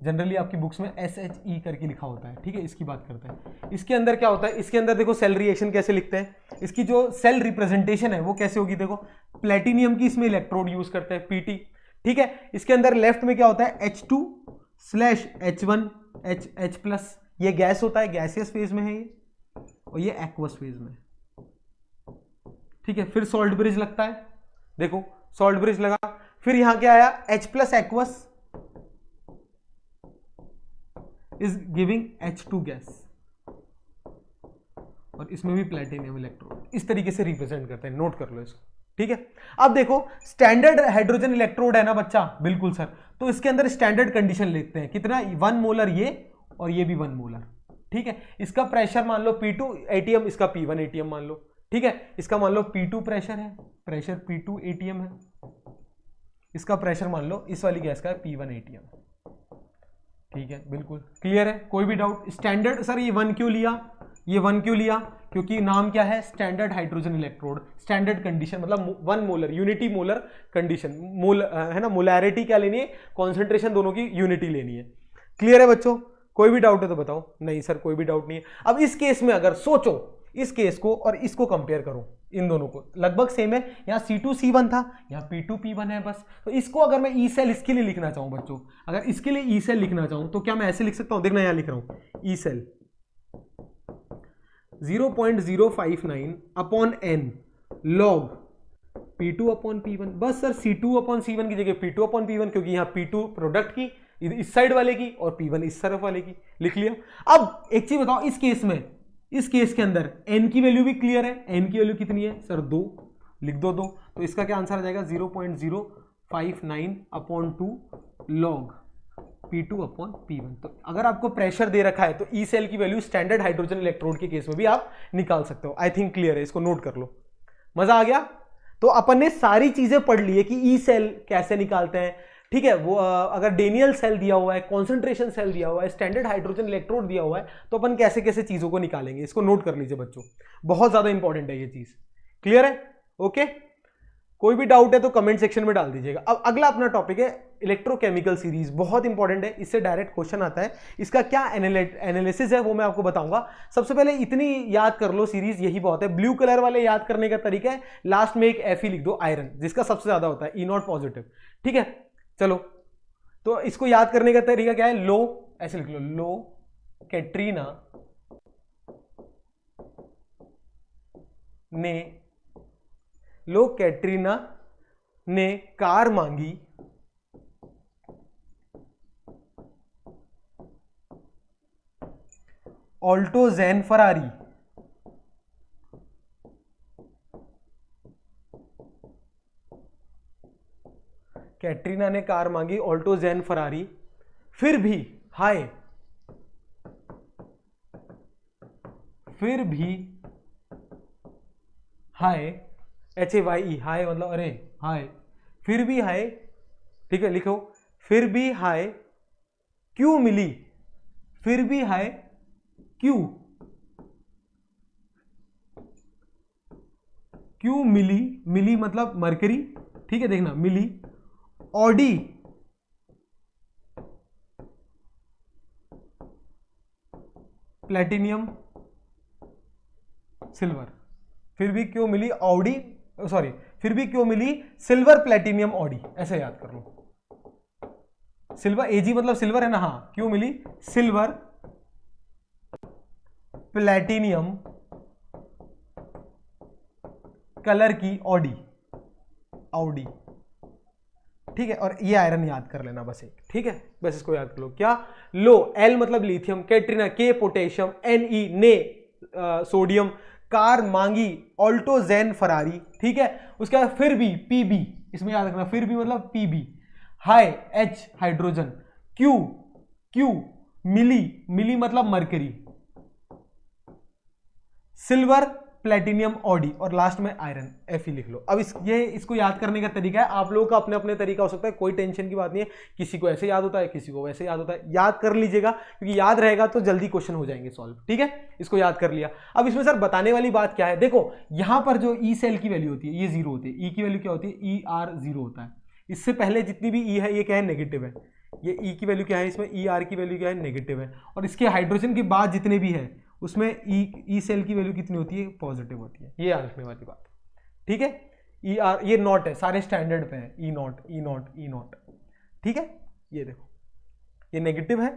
जनरली आपकी बुक्स में SHE करके लिखा होता है, ठीक है। इसकी बात करते हैं, इसके अंदर क्या होता है, इसके अंदर देखो सेल रिएक्शन कैसे लिखते हैं, इसकी जो सेल रिप्रेजेंटेशन है वो कैसे होगी, देखो प्लेटिनियम की इसमें इलेक्ट्रोड यूज करते हैं PT, ठीक है। इसके अंदर लेफ्ट में क्या होता है, H2/H1H+, ये गैस होता है, गैसियस फेज में है ये, और ये एक्वस फेज में, ठीक है। फिर सॉल्ट ब्रिज लगता है, देखो सॉल्ट ब्रिज लगा, फिर यहां क्या आया, H+ aqueous is giving H2 gas, और इसमें भी प्लेटिनियम इलेक्ट्रोड, इस तरीके से रिप्रेजेंट करते हैं, नोट कर लो इसको, ठीक है। अब देखो स्टैंडर्ड हाइड्रोजन इलेक्ट्रोड है ना बच्चा, बिल्कुल सर, तो इसके अंदर स्टैंडर्ड कंडीशन लिखते हैं, कितना 1 मोलर ये और ये भी 1 मोलर, ठीक है। इसका प्रेशर मान लो P2 ATM, इसका P1 ATM मान लो, ठीक है। इसका मान लो P2 प्रेशर है, प्रेशर P2 ATM है, इसका प्रेशर मान लो इस वाली गैस का है P1 ATM, ठीक है, बिल्कुल क्लियर है, कोई भी डाउट। स्टैंडर्ड सर ये 1 क्यों लिया, ये 1 क्यों लिया, क्योंकि नाम क्या है, standard hydrogen electrode, standard condition मतलब 1 मोलर, यूनिटी मोलर कंडीशन, मोल है ना, मोलैरिटी क्या लेनी है, कॉन्सेंट्रेशन दोनों की यूनिटी लेनी है। क्लियर है बच्चों, कोई भी डाउट है तो बताओ। नहीं सर कोई भी डाउट नहीं है। अब इस केस में अगर सोचो, इस केस को और इसको कंपेयर करो, इन दोनों को लगभग सेम है, यहाँ C2 C1 था, यहाँ P2 P1 है बस। तो इसको अगर मैं ई सेल इसके लिए लिखना चाहूं बच्चों, अगर इसके लिए ई सेल लिखना चाहूं तो क्या मैं ऐसे लिख सकता हूं, देखना यहां लिख रहा हूं, E cell 0.059 upon n log P2 upon P1, बस सर C2 अपॉन C1 की जगह P2 अपॉन P1, क्योंकि यहाँ P2 प्रोडक्ट की इस साइड वाले की और P1 इस तरफ वाले की, लिख लिया। अब एक चीज बताओ, इस केस में, इस केस के अंदर n की वैल्यू भी क्लियर है, n की वैल्यू कितनी है सर 2, लिख दो 2, तो इसका क्या आंसर आ जाएगा 0.059 upon 2 log P2 upon P1। तो अगर आपको प्रेशर दे रखा है तो ई सेल की वैल्यू स्टैंडर्ड हाइड्रोजन इलेक्ट्रोड के केस में भी आप निकाल सकते हो। आई थिंक क्लियर है, इसको नोट कर लो, मजा आ गया। तो अपन ने सारी चीजें पढ़ ली है कि ई सेल कैसे निकालते हैं, ठीक है। वो अगर डेनियल सेल दिया हुआ है, कॉन्सेंट्रेशन सेल दिया हुआ है, स्टैंडर्ड हाइड्रोजन इलेक्ट्रोड दिया हुआ है, तो अपन कैसे कैसे चीजों को निकालेंगे, इसको नोट कर लीजिए बच्चों, बहुत ज्यादा इंपॉर्टेंट है ये चीज। क्लियर है, ओके। कोई भी डाउट है तो कमेंट सेक्शन में डाल दीजिएगा। अब अगला अपना टॉपिक है इलेक्ट्रोकेमिकल सीरीज, बहुत इंपॉर्टेंट है, इससे डायरेक्ट क्वेश्चन आता है। इसका क्या एनालिसिस है वो मैं आपको बताऊंगा। सबसे पहले इतनी याद कर लो, सीरीज यही बहुत है। ब्लू कलर वाले याद करने का तरीका है, लास्ट में एक Fe लिख दो, आयरन, जिसका सबसे ज्यादा होता है, E0 पॉजिटिव, ठीक है। चलो, तो इसको याद करने का तरीका क्या है, लो ऐसे लिख लो, लो कैटरीना ने कार मांगी, ऑल्टो ज़ैन फरारी, कैटरीना ने कार मांगी ऑल्टो ज़ैन फरारी, फिर भी हाय HAYE, हाय मतलब अरे हाय, फिर भी हाय, ठीक है, लिखो फिर भी हाय क्यों मिली, फिर भी हाय क्यों मिली, मिली मतलब मरकरी, ठीक है, देखना मिली ऑडी प्लेटिनियम सिल्वर, फिर भी क्यों मिली ऑडी, सॉरी फिर भी क्यों मिली सिल्वर प्लेटिनियम ऑडी, ऐसे याद कर लो। सिल्वर एजी मतलब सिल्वर है ना, हाँ क्यों मिली सिल्वर प्लेटिनियम कलर की ऑडी, ऑडी, ठीक है। और ये आयरन याद कर लेना बस एक, ठीक है, बस इसको याद कर लो। क्या लो, एल मतलब लिथियम, कैट्रिना के पोटेशियम, एनई ने सोडियम, कार मांगी ऑल्टो जैन फरारी, ठीक है। उसके बाद फिर भी पीबी, इसमें याद रखना फिर भी मतलब Pb, hi H hydrogen, Q Q मिली, मिली मतलब मरकरी, सिल्वर प्लेटिनियम ऑडी, और लास्ट में आयरन एफ लिख लो। अब इसको याद करने का तरीका है, आप लोगों का अपने अपने तरीका हो सकता है, कोई टेंशन की बात नहीं है, किसी को ऐसे याद होता है, किसी को वैसे याद होता है, याद कर लीजिएगा क्योंकि याद रहेगा तो जल्दी क्वेश्चन हो जाएंगे सॉल्व, ठीक है। इसको याद कर लिया। अब इसमें सर बताने वाली बात क्या है, देखो यहां पर जो ई सेल की वैल्यू होती है ये जीरो होती है, ई की वैल्यू क्या होती है, ई आर जीरो होता है। इससे पहले जितनी भी ई है ये क्या है, नेगेटिव है, ये ई की वैल्यू क्या है, इसमें ई आर की वैल्यू क्या है, नेगेटिव है। और इसके हाइड्रोजन के बाद जितने भी है उसमें ई सेल की वैल्यू कितनी होती है, पॉजिटिव होती है, ये याद रखने वाली बात, ठीक है। ई आर ये नॉट है, सारे स्टैंडर्ड पे है, E naught E naught E naught, ठीक है। ये देखो ये नेगेटिव है,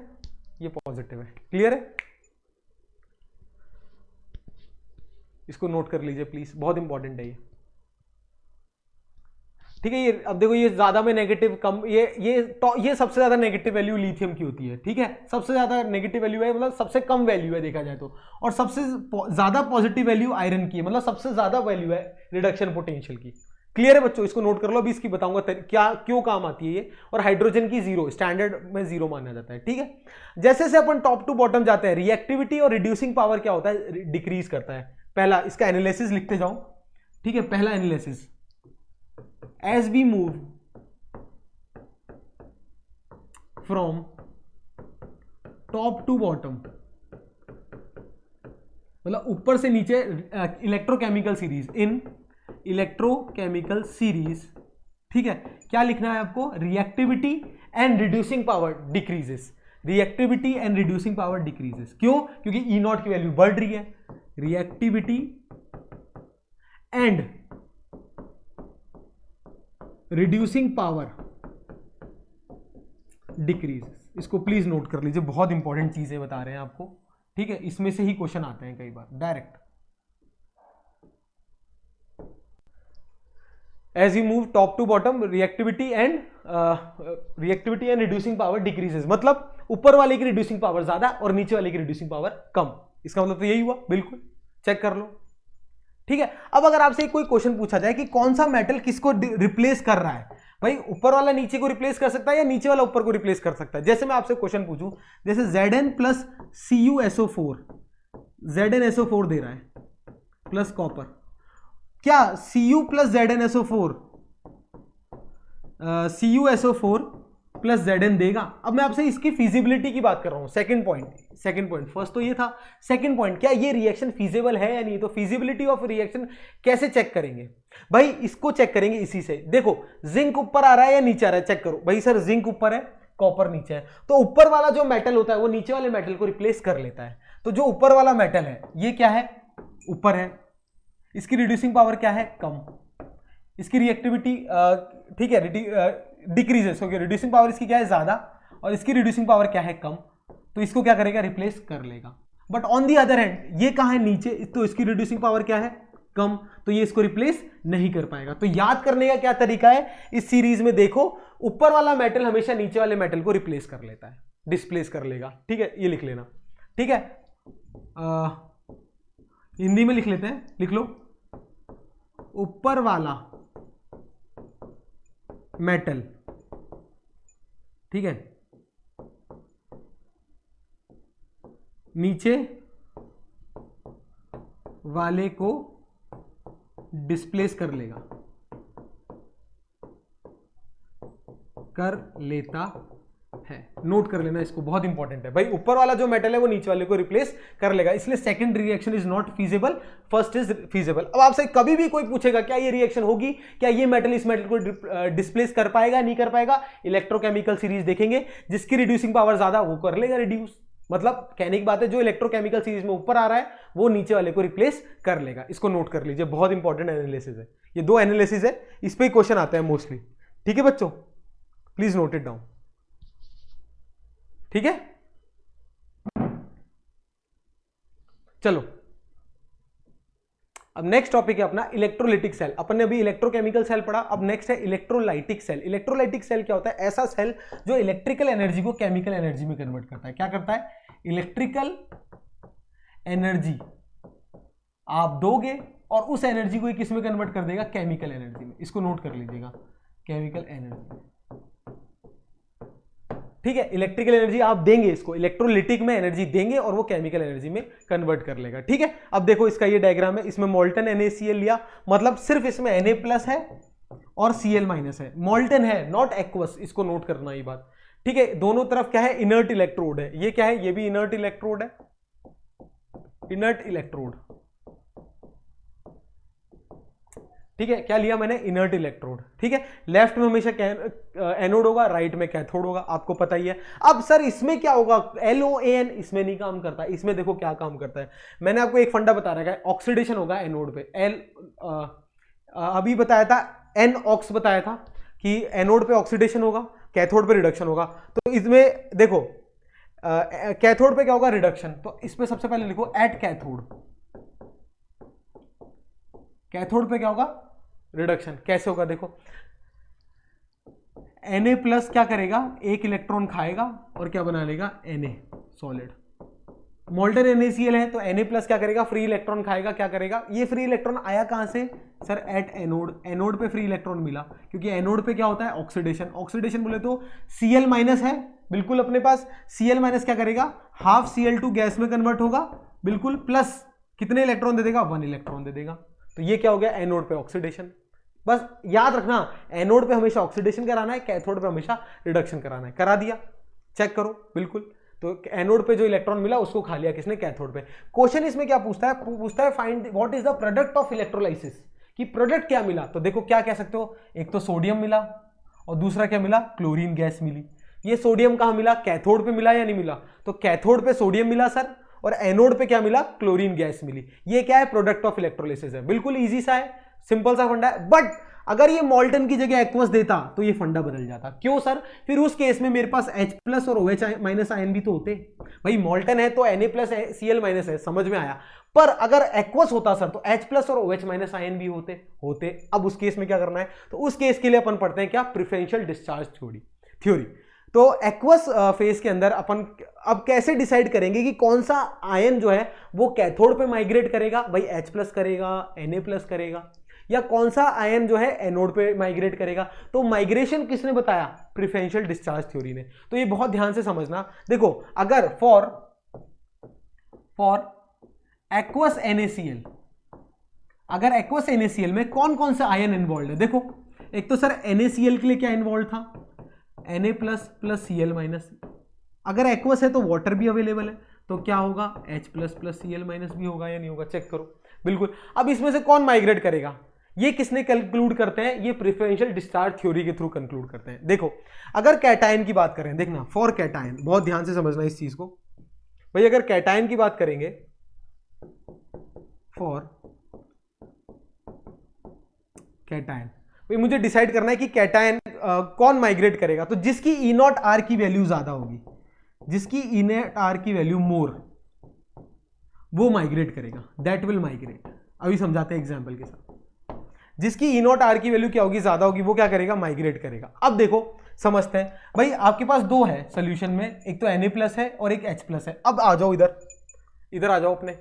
ये पॉजिटिव है, क्लियर है। इसको नोट कर लीजिए प्लीज, बहुत इंपॉर्टेंट है ये, ठीक है। ये अब देखो ये ज्यादा में नेगेटिव कम, ये सबसे ज्यादा नेगेटिव वैल्यू लिथियम की होती है, ठीक है। सबसे ज्यादा नेगेटिव वैल्यू है मतलब सबसे कम वैल्यू है देखा जाए तो, और सबसे ज्यादा पॉजिटिव वैल्यू आयरन की है, मतलब सबसे ज्यादा वैल्यू है रिडक्शन पोटेंशियल की, क्लियर है बच्चों। इसको नोट कर लो, अभी इसकी बताऊंगा क्या क्यों काम आती है ये। और हाइड्रोजन की जीरो, स्टैंडर्ड में जीरो माना जाता है, ठीक है। जैसे जैसे अपन टॉप टू बॉटम जाते हैं, रिएक्टिविटी और रिड्यूसिंग पावर क्या होता है, डिक्रीज करता है। पहला इसका एनालिसिस लिखते जाओ, ठीक है। पहला analysis, as we move from top to bottom, मतलब ऊपर से नीचे, इलेक्ट्रोकेमिकल सीरीज, इन इलेक्ट्रोकेमिकल सीरीज, ठीक है। क्या लिखना है आपको, reactivity and reducing power decreases, reactivity and reducing power decreases, क्यों, क्योंकि ई नॉट की वैल्यू बढ़ रही है, reactivity and reducing power decreases. इसको प्लीज नोट कर लीजिए, बहुत इंपॉर्टेंट चीजें बता रहे हैं आपको, ठीक है। इसमें से ही क्वेश्चन आते हैं कई बार direct. As you move top to bottom, reactivity and reducing power decreases, मतलब ऊपर वाले की रिड्यूसिंग पावर ज्यादा और नीचे वाले की रिड्यूसिंग पावर कम। इसका मतलब तो यही हुआ, बिल्कुल चेक कर लो, ठीक है। अब अगर आपसे कोई क्वेश्चन पूछा जाए कि कौन सा मेटल किसको रिप्लेस कर रहा है, भाई ऊपर वाला नीचे को रिप्लेस कर सकता है या नीचे वाला ऊपर को रिप्लेस कर सकता है। जैसे मैं आपसे क्वेश्चन पूछूं, जैसे Zn प्लस CuSO4, ZnSO4 दे रहा है प्लस कॉपर, क्या Cu plus ZnSO4 CuSO4 plus Zn देगा? अब मैं आपसे इसकी फिजिबिलिटी की बात कर रहा हूं। सेकंड पॉइंट, फर्स्ट तो ये था, सेकंड पॉइंट क्या ये रिएक्शन फिजिबल है या नहीं। तो फिजिबिलिटी ऑफ रिएक्शन कैसे चेक करेंगे भाई, इसको चेक करेंगे इसी से। देखो जिंक ऊपर आ रहा है या नीचे आ रहा है, चेक करो भाई। सर जिंक ऊपर है, कॉपर नीचे है, तो ऊपर वाला जो मेटल होता है वो नीचे वाले मेटल को रिप्लेस कर लेता है। तो जो ऊपर वाला मेटल है ये क्या है, ऊपर है, इसकी रिड्यूसिंग पावर क्या है, कम, इसकी रिएक्टिविटी ठीक है डिक्रीजेस, ओके, रिड्यूसिंग पावर इसकी क्या है, ज्यादा, और इसकी रिड्यूसिंग पावर क्या है, कम। तो इसको क्या करेगा, रिप्लेस कर लेगा। But on the other hand ये कहां है, नीचे, तो इसकी रिड्यूसिंग पावर क्या है, कम, तो ये इसको रिप्लेस नहीं कर पाएगा। तो याद करने का क्या तरीका है, इस सीरीज में देखो ऊपर वाला मेटल हमेशा नीचे वाले मेटल को रिप्लेस कर लेता है, डिस्प्लेस कर लेगा, ठीक है। ये लिख लेना, ठीक है। हिंदी में लिख लेते हैं, लिख लो, ऊपर वाला मेटल, ठीक है, नीचे वाले को डिस्प्लेस कर लेता है। नोट कर लेना इसको, बहुत इंपॉर्टेंट है भाई। ऊपर वाला जो मेटल है वो नीचे वाले को रिप्लेस कर लेगा, इसलिए second reaction is not feasible, first is feasible. अब आपसे कभी भी कोई पूछेगा क्या ये रिएक्शन होगी, क्या ये मेटल इस मेटल को डिस्प्लेस कर पाएगा, नहीं कर पाएगा, इलेक्ट्रोकेमिकल सीरीज देखेंगे, जिसकी रिड्यूसिंग पावर ज्यादा वो कर लेगा रिड्यूस। मतलब कहने की बात है जो इलेक्ट्रोकेमिकल सीरीज में ऊपर आ रहा है वो नीचे वाले को रिप्लेस कर लेगा। इसको नोट कर लीजिए, बहुत इंपॉर्टेंट एनालिसिस है ये। 2 एनालिसिस है, इस पे ही क्वेश्चन आता है मोस्टली। ठीक है बच्चों, प्लीज नोट इट डाउन। ठीक है, चलो अब नेक्स्ट टॉपिक है अपना इलेक्ट्रोलाइटिक सेल। अपन ने अभी इलेक्ट्रोकेमिकल सेल पढ़ा, अब नेक्स्ट है इलेक्ट्रोलाइटिक सेल। इलेक्ट्रोलाइटिक सेल क्या होता है? ऐसा सेल जो इलेक्ट्रिकल एनर्जी को केमिकल एनर्जी में कन्वर्ट करता है। क्या करता है? इलेक्ट्रिकल एनर्जी आप दोगे और उस एनर्जी को किस में कन्वर्ट कर देगा? केमिकल एनर्जी में। इसको नोट कर लीजिएगा, केमिकल एनर्जी। ठीक है, इलेक्ट्रिकल एनर्जी आप देंगे इसको, इलेक्ट्रोलिटिक में एनर्जी देंगे और वो केमिकल एनर्जी में कन्वर्ट कर लेगा। ठीक है, अब देखो इसका ये डायग्राम है, इसमें मोल्टन NaCl लिया, मतलब सिर्फ इसमें Na+ है और Cl- है, मोल्टन है, नॉट एक्वस। इसको नोट करना ये बात। ठीक है, दोनों तरफ क्या है? इनर्ट इलेक्ट्रोड है। ये क्या है? ये भी इनर्ट इलेक्ट्रोड है, इनर्ट इलेक्ट्रोड। ठीक है, क्या लिया मैंने? Inert electrode. ठीक है, लेफ्ट में हमेशा एनोड होगा, राइट में कैथोड होगा, आपको पता ही है। अब सर इसमें क्या होगा? LOAN इसमें नहीं काम करता, इसमें देखो क्या काम करता है। मैंने आपको एक फंडा बता रखा है, ऑक्सीडेशन होगा एनोड पे। अभी बताया था, NOx बताया था कि एनोड पे ऑक्सीडेशन होगा, कैथोड पे रिडक्शन होगा। तो इसमें देखो कैथोड पे क्या होगा? रिडक्शन। तो इस पे सबसे पहले लिखो एट कैथोड। कैथोड पे क्या होगा? रिडक्शन। कैसे होगा? देखो Na+ क्या करेगा? एक इलेक्ट्रॉन खाएगा और क्या बना लेगा? Na solid. मोल्टन NaCl है तो Na+ क्या करेगा? फ्री इलेक्ट्रॉन खाएगा, क्या करेगा? ये फ्री इलेक्ट्रॉन आया कहां से? Sir at anode. एनोड पे फ्री इलेक्ट्रॉन मिला, क्योंकि एनोड पे क्या होता है? ऑक्सीडेशन। ऑक्सीडेशन बोले तो Cl- है बिल्कुल अपने पास। Cl- क्या करेगा? हाफ Cl2 गैस में कन्वर्ट होगा बिल्कुल, प्लस कितने इलेक्ट्रॉन दे देगा? 1 इलेक्ट्रॉन दे देगा। तो ये क्या हो गया? एनोड पे ऑक्सीडेशन। बस याद रखना, एनोड पे हमेशा ऑक्सीडेशन कराना है, कैथोड पे हमेशा रिडक्शन कराना है। करा दिया, चेक करो बिल्कुल। तो एनोड पे जो इलेक्ट्रॉन मिला उसको खा लिया किसने? कैथोड पे। क्वेश्चन इसमें क्या पूछता है? पूछता है find what is the product of electrolysis, कि प्रोडक्ट क्या मिला। तो देखो क्या कह सकते हो, एक तो सोडियम मिला और दूसरा क्या मिला? क्लोरीन गैस मिली। ये सोडियम कहां मिला? कैथोड पे मिला या नहीं मिला? तो कैथोड पे सोडियम मिला सर, और एनोड पे क्या मिला? क्लोरीन गैस मिली। ये क्या है? प्रोडक्ट ऑफ इलेक्ट्रोलाइसिस है। बिल्कुल इजी सा है, सिंपल सा फंडा है। बट अगर ये मोल्टन की जगह एक्वस देता तो ये फंडा बदल जाता। क्यों सर? फिर उस केस में मेरे पास H+ और OH- आयन भी तो होते। भाई मोल्टन है तो Na+ Cl- है, समझ में आया। पर अगर एक्वस होता सर तो H+ और OH- आयन भी होते। अब उस केस में क्या करना है? तो उस केस के लिए अपन पढ़ते हैं क्या? Preferential discharge theory. तो एक्वस फेज के अंदर अपन अब कैसे डिसाइड करेंगे कि कौन सा आयन जो है वो कैथोड पे माइग्रेट करेगा? भाई H+ करेगा, Na+ करेगा, या कौन सा आयन जो है एनोड पे माइग्रेट करेगा? तो माइग्रेशन किसने बताया? प्रेफरेंशियल डिस्चार्ज थ्योरी ने। तो ये बहुत ध्यान से समझना। देखो अगर फॉर एक्वस NaCl, अगर एक्वस NaCl में कौन कौन सा आयन इन्वॉल्व है? देखो एक तो सर NaCl के लिए क्या इन्वॉल्व था? Na+ plus Cl-। अगर एक्वस है तो वाटर भी अवेलेबल है, तो क्या होगा? H+ प्लस Cl- भी होगा या नहीं होगा? चेक करो बिल्कुल। अब इसमें से कौन माइग्रेट करेगा? ये किसने कंक्लूड करते हैं? ये प्रेफरेंशियल डिस्चार्ज थ्योरी के थ्रू कंक्लूड करते हैं। देखो अगर कैटायन की बात करें, देखना फॉर कैटायन, बहुत ध्यान से समझना इस चीज को भाई। अगर कैटायन की बात करेंगे, फॉर कैटायन, भाई मुझे डिसाइड करना है कि कैटायन कौन माइग्रेट करेगा। तो जिसकी E0R की वैल्यू ज्यादा होगी, जिसकी E0R की वैल्यू मोर, वो माइग्रेट करेगा, दैट विल माइग्रेट। अभी समझाते हैं एग्जांपल के साथ। जिसकी E0R की वैल्यू क्या होगी? ज्यादा होगी, वो क्या करेगा? माइग्रेट करेगा। अब देखो समझते हैं भाई, आपके पास दो है सोल्यूशन में, एक तो Na+ है और एक H+ है। अब आ जाओ इधर आ जाओ अपने,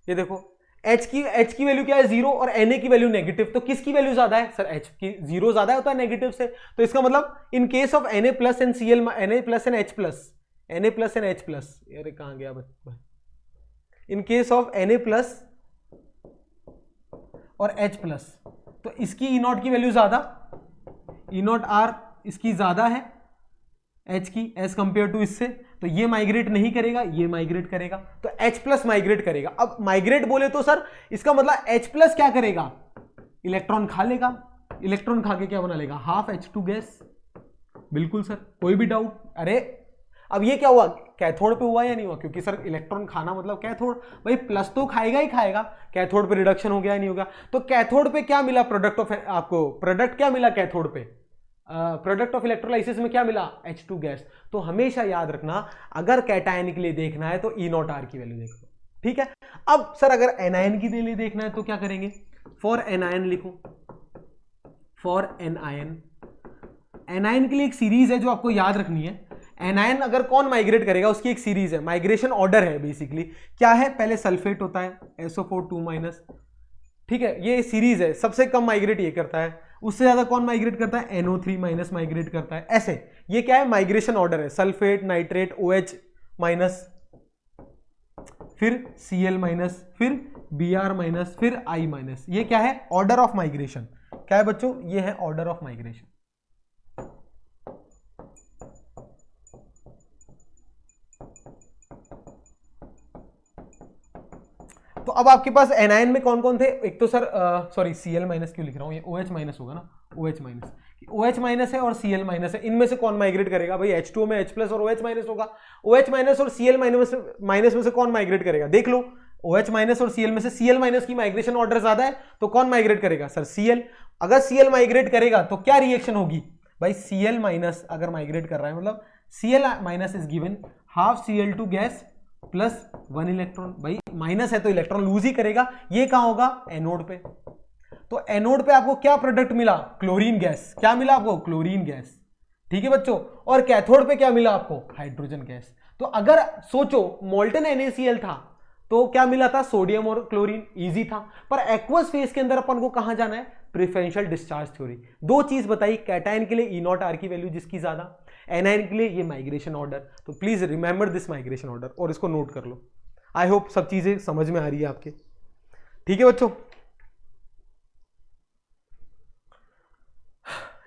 ये देखो H की वैल्यू क्या है? 0 और Na की वैल्यू नेगेटिव। तो किसकी वैल्यू ज्यादा है? सर H की। 0 ज्यादा होता है नेगेटिव से, तो इसका मतलब in case of Na+ and Cl, Na+ and H+, यार कहां गया भाई? इन केस ऑफ Na+ और H+, तो इसकी E0 की वैल्यू ज्यादा, E0R इसकी ज्यादा है H की एज कंपेयर टू इससे, तो ये माइग्रेट नहीं करेगा, ये माइग्रेट करेगा, तो H प्लस माइग्रेट करेगा। अब माइग्रेट बोले तो सर इसका मतलब H प्लस क्या करेगा, इलेक्ट्रॉन खा लेगा, इलेक्ट्रॉन खा के क्या बना लेगा, हाफ H2 गैस। बिल्कुल सर, कोई भी डाउट? अरे अब ये क्या हुआ, कैथोड पे हुआ या नहीं हुआ, क्योंकि सर इलेक्ट्रॉन खाना मतलब कैथोड, भाई प्लस तो खाएगा ही खाएगा। कैथोड पे रिडक्शन हो गया या नहीं होगा, तो कैथोड पे क्या मिला, प्रोडक्ट ऑफ, आपको प्रोडक्ट क्या मिला कैथोड पे, प्रोडक्ट ऑफ इलेक्ट्रोलाइसिस में क्या मिला, H2 गैस। तो हमेशा याद रखना, अगर कैटायन के लिए देखना है तो E0R की वैल्यू देखो, ठीक है। अब सर अगर एनायन के लिए देखना है तो क्या करेंगे, फॉर एनायन लिखो, फॉर एनायन, एनायन के लिए एक सीरीज है जो आपको याद रखनी है। एनायन अगर कौन माइग्रेट करेगा उसकी एक सीरीज है, माइग्रेशन ऑर्डर है बेसिकली, क्या है, पहले सल्फेट होता है SO4 2-, ठीक है, ये सीरीज है, सबसे कम माइग्रेट ये करता है, उससे ज्यादा कौन माइग्रेट करता है, NO3- माइग्रेट करता है, ऐसे। ये क्या है, माइग्रेशन ऑर्डर है, सल्फेट, नाइट्रेट, OH-, फिर Cl-, फिर Br-, फिर I-, ये क्या है, ऑर्डर ऑफ माइग्रेशन। क्या है बच्चों, ये है ऑर्डर ऑफ माइग्रेशन। तो अब आपके पास एनायन में कौन कौन थे, एक तो सर सॉरी Cl- क्यों लिख रहा हूं, ये OH- होगा ना, OH- है और Cl- है, इनमें से कौन माइग्रेट करेगा, भाई H2O में H प्लस और OH- होगा, OH- और Cl- में से कौन माइग्रेट करेगा, देख लो, OH- और Cl में से Cl- की माइग्रेशन ऑर्डर ज्यादा है, तो कौन माइग्रेट करेगा, सर Cl। अगर Cl माइग्रेट करेगा तो क्या रिएक्शन होगी, भाई Cl- अगर माइग्रेट कर रहा है मतलब Cl- is given half Cl2 gas plus 1 electron, भाई माइनस है तो इलेक्ट्रॉन लूज ही करेगा। ये कहां होगा, एनोड पे। तो एनोड पे आपको क्या प्रोडक्ट मिला, क्लोरीन गैस। क्या मिला आपको, क्लोरीन गैस, ठीक है बच्चों। और कैथोड पे क्या मिला आपको, हाइड्रोजन गैस। तो अगर सोचो मोल्टन NaCl था तो क्या मिला था, सोडियम और क्लोरीन, इजी था। पर एक्वस फेज के अंदर अपन को कहां जाना है, प्रेफरेंशियल डिस्चार्ज थ्योरी। दो चीज बताई, कैटायन के लिए E0R की वैल्यू जिसकी ज्यादा, एनायन के लिए ये माइग्रेशन ऑर्डर। तो please remember this migration order और इसको नोट कर लो। आई होप सब चीजें समझ में आ रही है आपके, ठीक है बच्चों,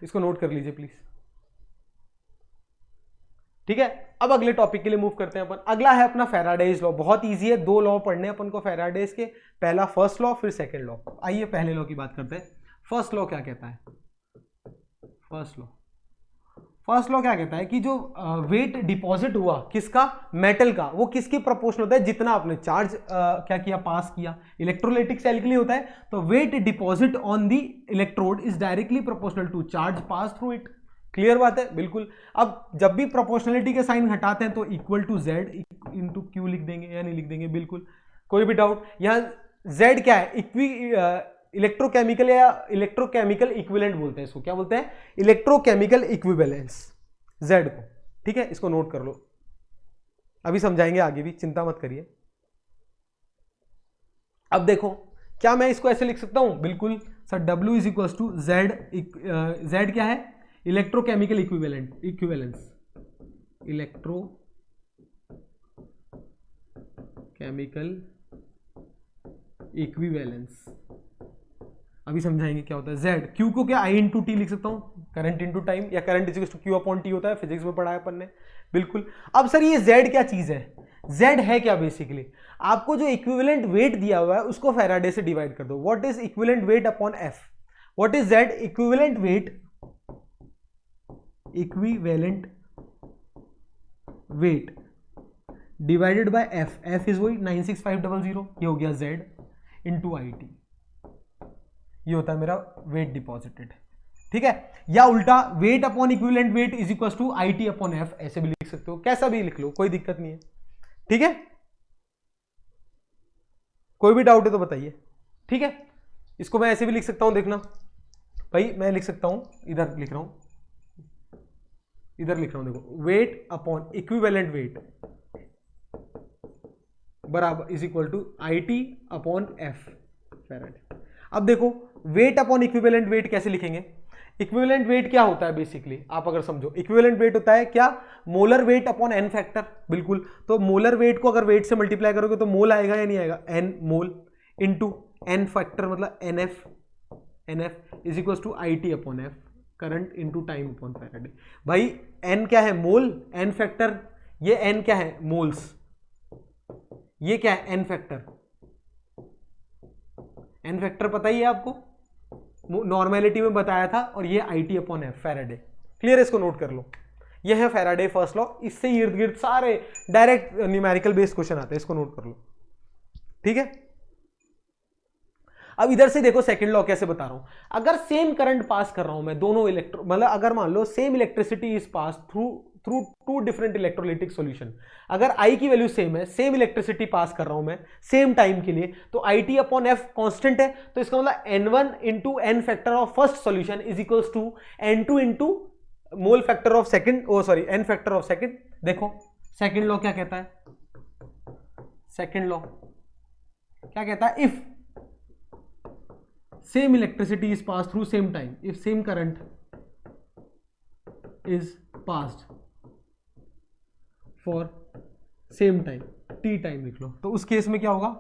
इसको नोट कर लीजिए प्लीज, ठीक है। अब अगले टॉपिक के लिए मूव करते हैं अपन। अगला है अपना फैराडेज लॉ। बहुत इजी है, दो लॉ पढ़ने अपन को फैराडेज के, पहला फर्स्ट लॉ फिर सेकंड लॉ। आइए पहले लॉ की बात करते हैं। फर्स्ट लॉ क्या कहता है, फर्स्ट लॉ क्या कहता है कि जो वेट डिपॉजिट हुआ किसका, मेटल का, वो किसके प्रोपोर्शनल होता है, जितना आपने चार्ज क्या किया, पास किया। इलेक्ट्रोलाइटिक सेल के लिए होता है, तो weight deposit on the electrode is directly proportional to charge pass through it. Clear बात है, बिल्कुल। अब जब भी प्रोपोर्शनलिटी के साइन हटाते हैं तो equal to Z into Q लिख देंगे या नहीं लिख देंगे, बिल्कुल। कोई भी डाउट, यहां Z क्या है, इलेक्ट्रोकेमिकल या इलेक्ट्रोकेमिकल इक्विवेलेंट बोलते हैं इसको, क्या बोलते हैं, इलेक्ट्रोकेमिकल इक्विवेलेंस, Z को, ठीक है। इसको नोट कर लो, अभी समझाएंगे आगे भी, चिंता मत करिए। अब देखो, क्या मैं इसको ऐसे लिख सकता हूं, बिल्कुल sir, W is equal to Z क्या है, electrochemical equivalence, electrochemical equivalence. अभी समझाएंगे क्या होता है। Z, Q को क्या I इंटू टी लिख सकता हूं, करंट इंटू टाइम, या current is equal to Q upon T होता है, फिजिक्स में पढ़ा है अपन ने, बिल्कुल। अब सर ये Z क्या चीज है, Z है क्या, बेसिकली आपको जो इक्विवेलेंट वेट दिया हुआ है उसको फैराडे से डिवाइड कर दो। What is equivalent weight upon F, what is Z, equivalent weight divided by F is वही 96500, ये हो गया Z इंटू IT, ये होता है मेरा वेट डिपॉजिटेड, ठीक है। या उल्टा, weight upon equivalent weight is equal to IT upon F, ऐसे भी लिख सकते हो, कैसा भी लिख लो, कोई दिक्कत नहीं है, ठीक है। कोई भी डाउट है तो बताइए, ठीक है। इसको मैं ऐसे भी लिख सकता हूं, देखना भाई, मैं लिख सकता हूं, इधर लिख रहा हूं, देखो, वेट अपॉन इक्विवेलेंट वेट बराबर is equal to IT upon F Faraday. अब देखो, वेट अपॉन इक्विवेलेंट वेट कैसे लिखेंगे, इक्विवेलेंट वेट क्या होता है, बेसिकली आप अगर समझो, इक्विवेलेंट वेट होता है क्या, molar weight upon n factor, बिल्कुल। तो मोलर वेट को अगर वेट से मल्टीप्लाई करोगे तो मोल आएगा या नहीं आएगा, n mole into n factor मतलब NF is equal to IT upon F, current into time upon Faraday. भाई एन क्या है? मोल, एन फैक्टर, ये एन क्या है? मोल्स, ये क्या है? N factor. एन फैक्टर पता ही है आपको, नॉर्मेलिटी में बताया था, और ये IT upon F Faraday. Clear है? इसको नोट कर लो, ये है फैराडे फर्स्ट लॉ। इससे इर्द गिर्द सारे डायरेक्ट न्यूमेरिकल बेस्ड क्वेश्चन आते हैं, इसको नोट कर लो, ठीक है। अब इधर से देखो सेकंड लॉ कैसे बता रहा हूं। अगर सेम करंट पास कर रहा हूं मैं दोनों मतलब अगर मान लो same electricity is pass through two different electrolytic solution, अगर I की वैल्यू सेम है, सेम इलेक्ट्रिसिटी पास कर रहा हूं मैं सेम टाइम के लिए, तो IT अपॉन एफ कांस्टेंट है, तो इसका मतलब N1 into N factor of first solution is equals to N2 into mole factor of second, N factor of second. देखो सेकंड लॉ क्या कहता है? सेकंड लॉ क्या कहता है? If same electricity is passed through same time, if same current is passed for same time, t time लिख लो, तो उस केस में क्या होगा?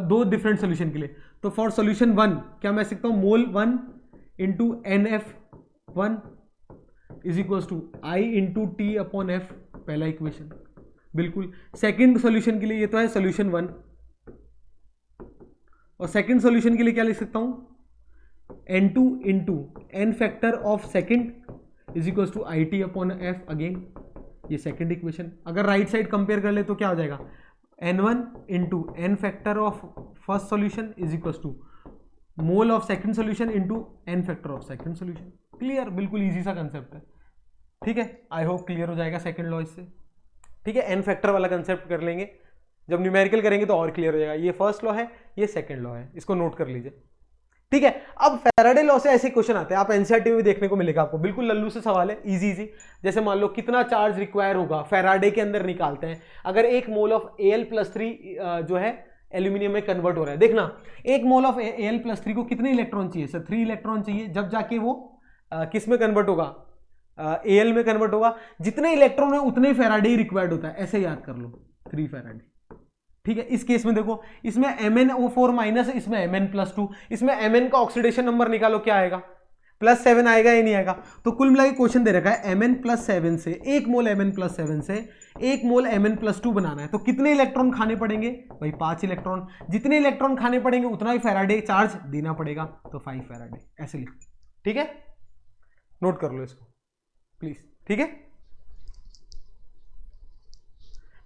दो डिफरेंट सोल्यूशन के लिए, तो फॉर सोल्यूशन 1 क्या मैं सकता हूं? Mole 1 into NF1 is equal to I into T upon F, पहला इक्वेशन। बिल्कुल सेकेंड सोल्यूशन के लिए, ये तो है सोल्यूशन 1, और सेकंड सॉल्यूशन के लिए क्या लिख सकता हूं? N2 into N factor of second is equal to IT upon F again, ये सेकंड इक्वेशन। अगर राइट साइड कंपेयर कर ले तो क्या हो जाएगा? N1 into N factor of first solution is equal to mole of second solution into N factor of second solution. Clear? बिल्कुल easy सा कंसेप्ट है, ठीक है। आई होप क्लियर हो जाएगा सेकंड लॉ इससे, ठीक है। एन फैक्टर वाला कंसेप्ट कर लेंगे, जब न्यूमेरिकल करेंगे तो और क्लियर हो जाएगा। ये फर्स्ट लॉ है, ये सेकंड लॉ है, इसको नोट कर लीजिए, ठीक है। अब फैराडे लॉ से ऐसे क्वेश्चन आते हैं, आप एनसीईआरटी में देखने को मिलेगा आपको, बिल्कुल लल्लू से सवाल है, इजी इजी। जैसे मान लो कितना चार्ज रिक्वायर होगा फैराडे के अंदर, निकालते हैं। अगर 1 मोल ऑफ Al+3 जो है एल्यूमिनियम में कन्वर्ट हो रहा है, देखना 1 मोल ऑफ Al+3 को कितने इलेक्ट्रॉन चाहिए? सर 3 इलेक्ट्रॉन चाहिए, जब जाके वो किस में कन्वर्ट होगा? Al में कन्वर्ट होगा। जितने इलेक्ट्रॉन है उतने फैराडे रिक्वायर्ड होता है, ऐसे याद कर लो, 3 फैराडे, ठीक है। इस केस में देखो, इसमें MnO4 माइनस, इसमें Mn+2, इसमें Mn का ऑक्सीडेशन नंबर निकालो, क्या आएगा? +7 आएगा या नहीं आएगा? तो कुल मिला के क्वेश्चन दे रखा है Mn+7 से 1 मोल Mn+7 से 1 मोल Mn+2 बनाना है, तो कितने इलेक्ट्रॉन खाने पड़ेंगे? भाई 5 इलेक्ट्रॉन। जितने इलेक्ट्रॉन खाने पड़ेंगे उतना ही फैराडे चार्ज देना पड़ेगा, तो 5 फैराडे, ऐसे लिख, ठीक है। नोट कर लो इसको प्लीज, ठीक है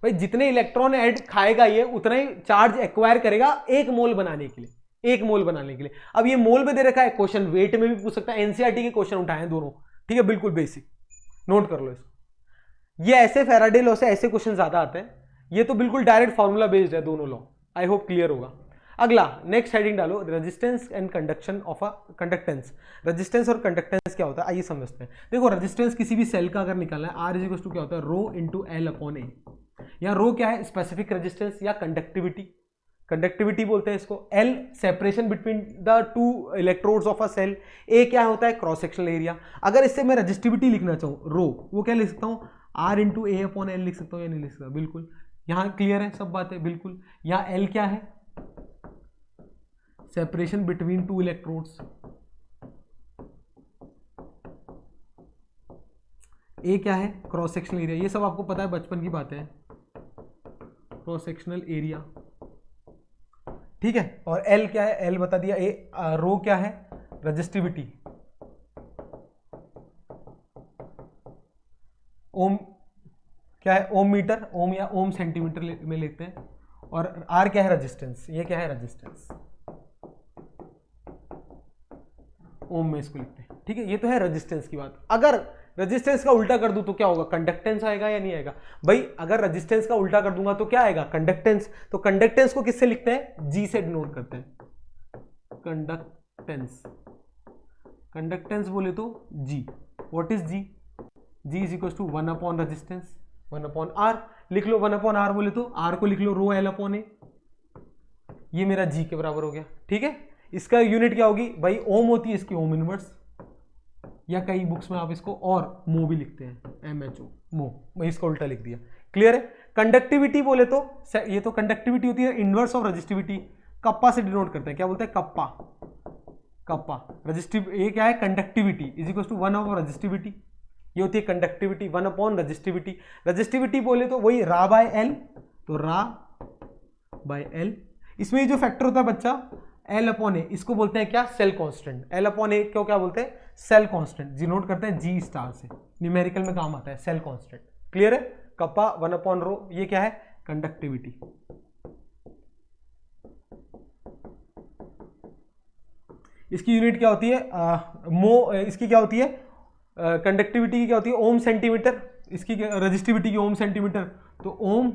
भाई। जितने इलेक्ट्रॉन ऐड खाएगा ये, उतना ही चार्ज एक्वायर करेगा 1 मोल बनाने के लिए, 1 मोल बनाने के लिए। अब ये मोल में दे रखा है, क्वेश्चन वेट में भी पूछ सकता है, एनसीईआरटी के क्वेश्चन उठाए हैं दोनों, ठीक है, बिल्कुल बेसिक, नोट कर लो इसको। ये ऐसे फैराडे लॉ से ऐसे क्वेश्चन ज्यादा आते हैं, ये तो बिल्कुल डायरेक्ट फॉर्मूला बेस्ड है दोनों लॉ। आई होप क्लियर होगा। अगला नेक्स्ट हेडिंग डालो, resistance and conduction of a conductance. Resistance और कंडक्टेंस क्या होता है, आइए समझते हैं। देखो रेजिस्टेंस किसी भी सेल का अगर निकालना है, R इक्वल टू क्या होता है? Rho into L upon A. या रो क्या है? स्पेसिफिक रेजिस्टेंस या कंडक्टिविटी, कंडक्टिविटी बोलते हैं इसको। L separation between the 2 electrodes of a cell. A क्या होता है? Cross sectional area. अगर इससे मैं रेजिस्टिविटी लिखना चाहूँ रो, वो क्या लिख सकता हूँ? R इंटू ए अपॉन एल लिख सकता हूँ या नहीं लिख सकता? बिल्कुल, यहाँ क्लियर है सब बातें, बिल्कुल। यहाँ L क्या है? Separation between 2 electrodes. ए क्या है? क्रॉस सेक्शनल एरिया, ये सब आपको पता है, बचपन की बातें हैं, क्रॉस सेक्शनल एरिया, ठीक है। और एल क्या है? एल बता दिया। ए रो क्या है? रेजिस्टिविटी। ओम क्या है? ओम मीटर, ओम या ओम सेंटीमीटर में लेते हैं। और आर क्या है? रेजिस्टेंस। ये क्या है? रेजिस्टेंस, ओम में इसको लिखते हैं, ठीक है। ये तो है रेजिस्टेंस की बात। अगर रेजिस्टेंस का उल्टा कर दूं तो क्या होगा? कंडक्टेंस आएगा या नहीं आएगा? भाई अगर रेजिस्टेंस का उल्टा कर दूंगा तो क्या आएगा? कंडक्टेंस। तो कंडक्टेंस को किससे लिखते हैं? जी से डिनोट करते हैं, कंडक्टेंस। कंडक्टेंस बोले तो G. What is G? G is equal to 1 upon resistance, 1 upon R. लिख लो 1 अपॉन आर, बोले तो आर को लिख रो L अपॉन ए, ये मेरा जी के बराबर हो गया, ठीक है। इसका यूनिट क्या होगी भाई? ओम होती है इसकी, ओम इनवर्स, या कई बुक्स में आप इसको और मो भी लिखते हैं, MHO, मो। मैं इसका उल्टा लिख दिया, क्लियर है। कंडक्टिविटी बोले तो ये तो कंडक्टिविटी होती है इनवर्स ऑफ रेजिस्टिविटी, कप्पा से डिनोट करते हैं, क्या बोलते हैं? कप्पा। कप्पा रजिस्टिव, ये क्या है conductivity is equal to 1 over resistivity, ये होती है कंडक्टिविटी 1 अपॉन रजिस्टिविटी। रजिस्टिविटी बोले तो वही रा बाय एल, तो रा बाय एल, इसमें जो फैक्टर होता है बच्चा एल अपॉन ए, इसको बोलते हैं क्या सेल कांस्टेंट, एल अपॉन ए क्यों क्या बोलते हैं सेल कांस्टेंट, डिनोट करते हैं जी स्टार से, न्यूमेरिकल में काम आता है सेल कांस्टेंट। क्लियर है, कप्पा 1 अपॉन रो, ये क्या है कंडक्टिविटी। इसकी यूनिट क्या होती है इसकी क्या होती है कंडक्टिविटी की क्या होती है ओम सेंटीमीटर, इसकी रजिस्टिविटी की ओम सेंटीमीटर, तो ओम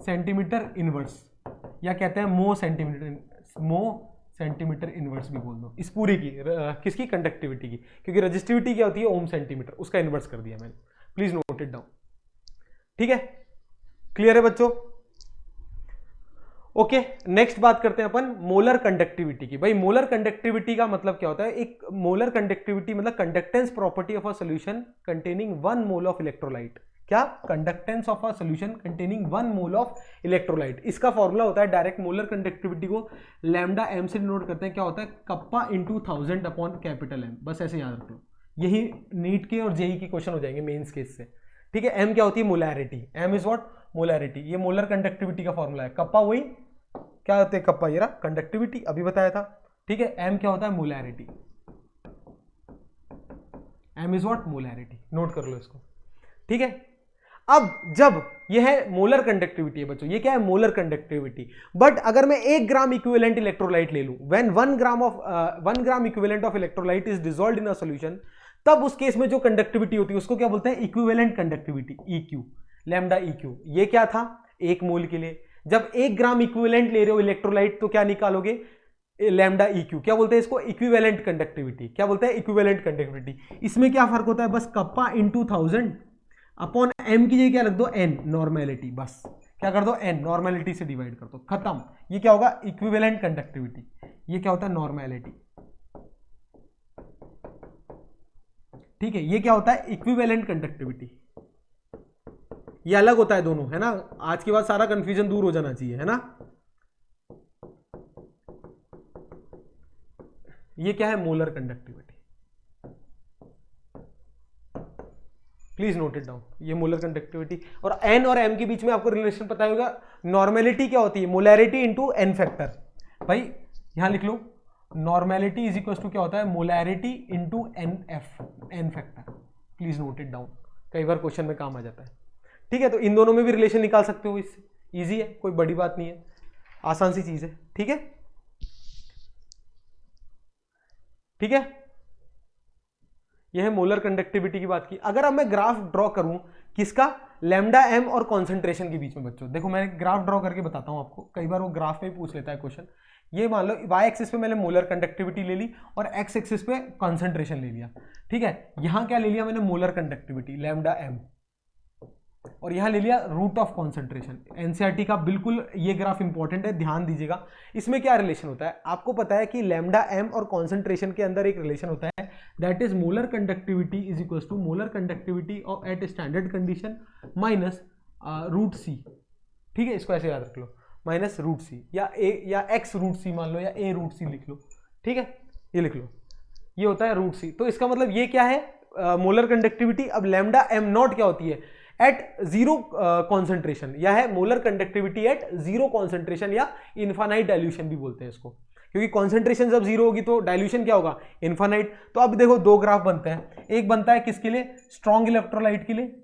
सेंटीमीटर इनवर्स, या कहते हैं मो सेंटीमीटर इनवर्स भी बोल दो इस पूरे की, किसकी कंडक्टिविटी की, क्योंकि रजिस्टिविटी क्या होती है ओम सेंटीमीटर, उसका इनवर्स कर दिया मैंने, प्लीज नोट इट डाउन। ठीक है, क्लियर है बच्चों? ओके, नेक्स्ट बात करते हैं अपन मोलर कंडक्टिविटी की। भाई मोलर कंडक्टिविटी का मतलब क्या होता है, एक मोलर कंडक्टिविटी मतलब conductance property of a solution containing 1 mole of electrolyte. क्या? Conductance of a solution containing 1 mole of electrolyte. इसका फॉर्मूला होता है डायरेक्ट, मोलर कंडक्टिविटी को लैम्डा एम से डिनोट करते हैं, क्या होता है kappa into 1000 upon capital M, बस ऐसे याद रख लो। यही नीट के और जेई के क्वेश्चन हो जाएंगे मेंस केस से। ठीक है, एम क्या होती है molarity, M is what molarity, ये मोलर कंडक्टिविटी का फॉर्मूला है। कप्पा वही क्या होते हैं, कप्पा ये रहा कंडक्टिविटी, अभी बताया था। ठीक है, एम क्या होता है molarity, M is what molarity, note कर लो इसको। ठीक है, अब जब यह है मोलर कंडक्टिविटी है बच्चों, ये क्या है मोलर कंडक्टिविटी, बट अगर मैं 1 ग्राम इक्विवेलेंट इलेक्ट्रोलाइट ले लूं, when 1 gram equivalent of electrolyte is dissolved in a solution, तब उस केस में जो कंडक्टिविटी होती है उसको क्या बोलते हैं equivalent conductivity, EQ, lambda EQ। ये क्या था 1 मोल के लिए, जब 1 ग्राम इक्विवेलेंट ले रहे हो इलेक्ट्रोलाइट तो क्या निकालोगे लैम्डा EQ, क्या बोलते हैं इसको इक्विवेलेंट कंडक्टिविटी, क्या बोलते हैं इक्विवेलेंट कंडक्टिविटी। इसमें क्या फर्क होता है, बस कप्पा इंटू 1000 अपॉन एम की जगह क्या रख दो n नॉर्मेलिटी, बस क्या कर दो n नॉर्मेलिटी से डिवाइड कर दो, खत्म। ये क्या होगा इक्विवेलेंट कंडक्टिविटी, ये क्या होता है नॉर्मेलिटी। ठीक है, ये क्या होता है इक्विवेलेंट कंडक्टिविटी, ये अलग होता है दोनों, है ना। आज के बाद सारा कंफ्यूजन दूर हो जाना चाहिए, है ना। ये क्या है molar conductivity, please note it down, ये मोलर कंडक्टिविटी। और एन और एम के बीच में आपको रिलेशन पता होगा, नॉर्मेलिटी क्या होती है मोलैरिटी इंटू एन फैक्टर। भाई यहां लिख लो नॉर्मेलिटी इज इक्वल टू क्या होता है molarity into N factor, please note it down, कई बार क्वेश्चन में काम आ जाता है। ठीक है, तो इन दोनों में भी रिलेशन निकाल सकते हो इससे, इजी है, कोई बड़ी बात नहीं है, आसान सी चीज है। ठीक है, ठीक है, यह है मोलर कंडक्टिविटी की बात की। अगर अब मैं ग्राफ ड्रॉ करूं किसका, लैम्डा एम और कॉन्सेंट्रेशन के बीच में बच्चों, देखो मैं ग्राफ ड्रॉ करके बताता हूं आपको, कई बार वो ग्राफ में पूछ लेता है क्वेश्चन। ये मान लो y एक्सिस पे मैंने मोलर कंडक्टिविटी ले ली और x एक्सिस पे कॉन्सेंट्रेशन ले लिया। ठीक है, यहां क्या ले लिया मैंने मोलर कंडक्टिविटी लैम्डा एम, और यहां ले लिया रूट ऑफ कॉन्सेंट्रेशन। एनसीईआरटी का बिल्कुल ये ग्राफ इंपॉर्टेंट है, ध्यान दीजिएगा। इसमें क्या रिलेशन होता है आपको पता है कि लैम्डा एम और कॉन्सेंट्रेशन के अंदर एक रिलेशन होता है, that is molar conductivity is equal to molar conductivity of at standard condition minus root C. ठीक है, इसको ऐसे याद रख लो, माइनस रूट सी, या ए या एक्स रूट सी मान लो, या ए रूट सी लिख लो। ठीक है, ये लिख लो, ये होता है रूट सी। तो इसका मतलब ये क्या है मोलर कंडक्टिविटी। अब लैम्डा एम नॉट क्या होती है एट 0 कॉन्सेंट्रेशन, या है मोलर कंडक्टिविटी एट 0 कॉन्सेंट्रेशन, या इन्फानाइट डाइल्यूशन भी बोलते हैं इसको, क्योंकि कॉन्सेंट्रेशन जब 0 होगी तो डाइल्यूशन क्या होगा इन्फानाइट। तो अब देखो 2 ग्राफ बनते हैं, एक बनता है किसके लिए स्ट्रॉन्ग इलेक्ट्रोलाइट के लिए,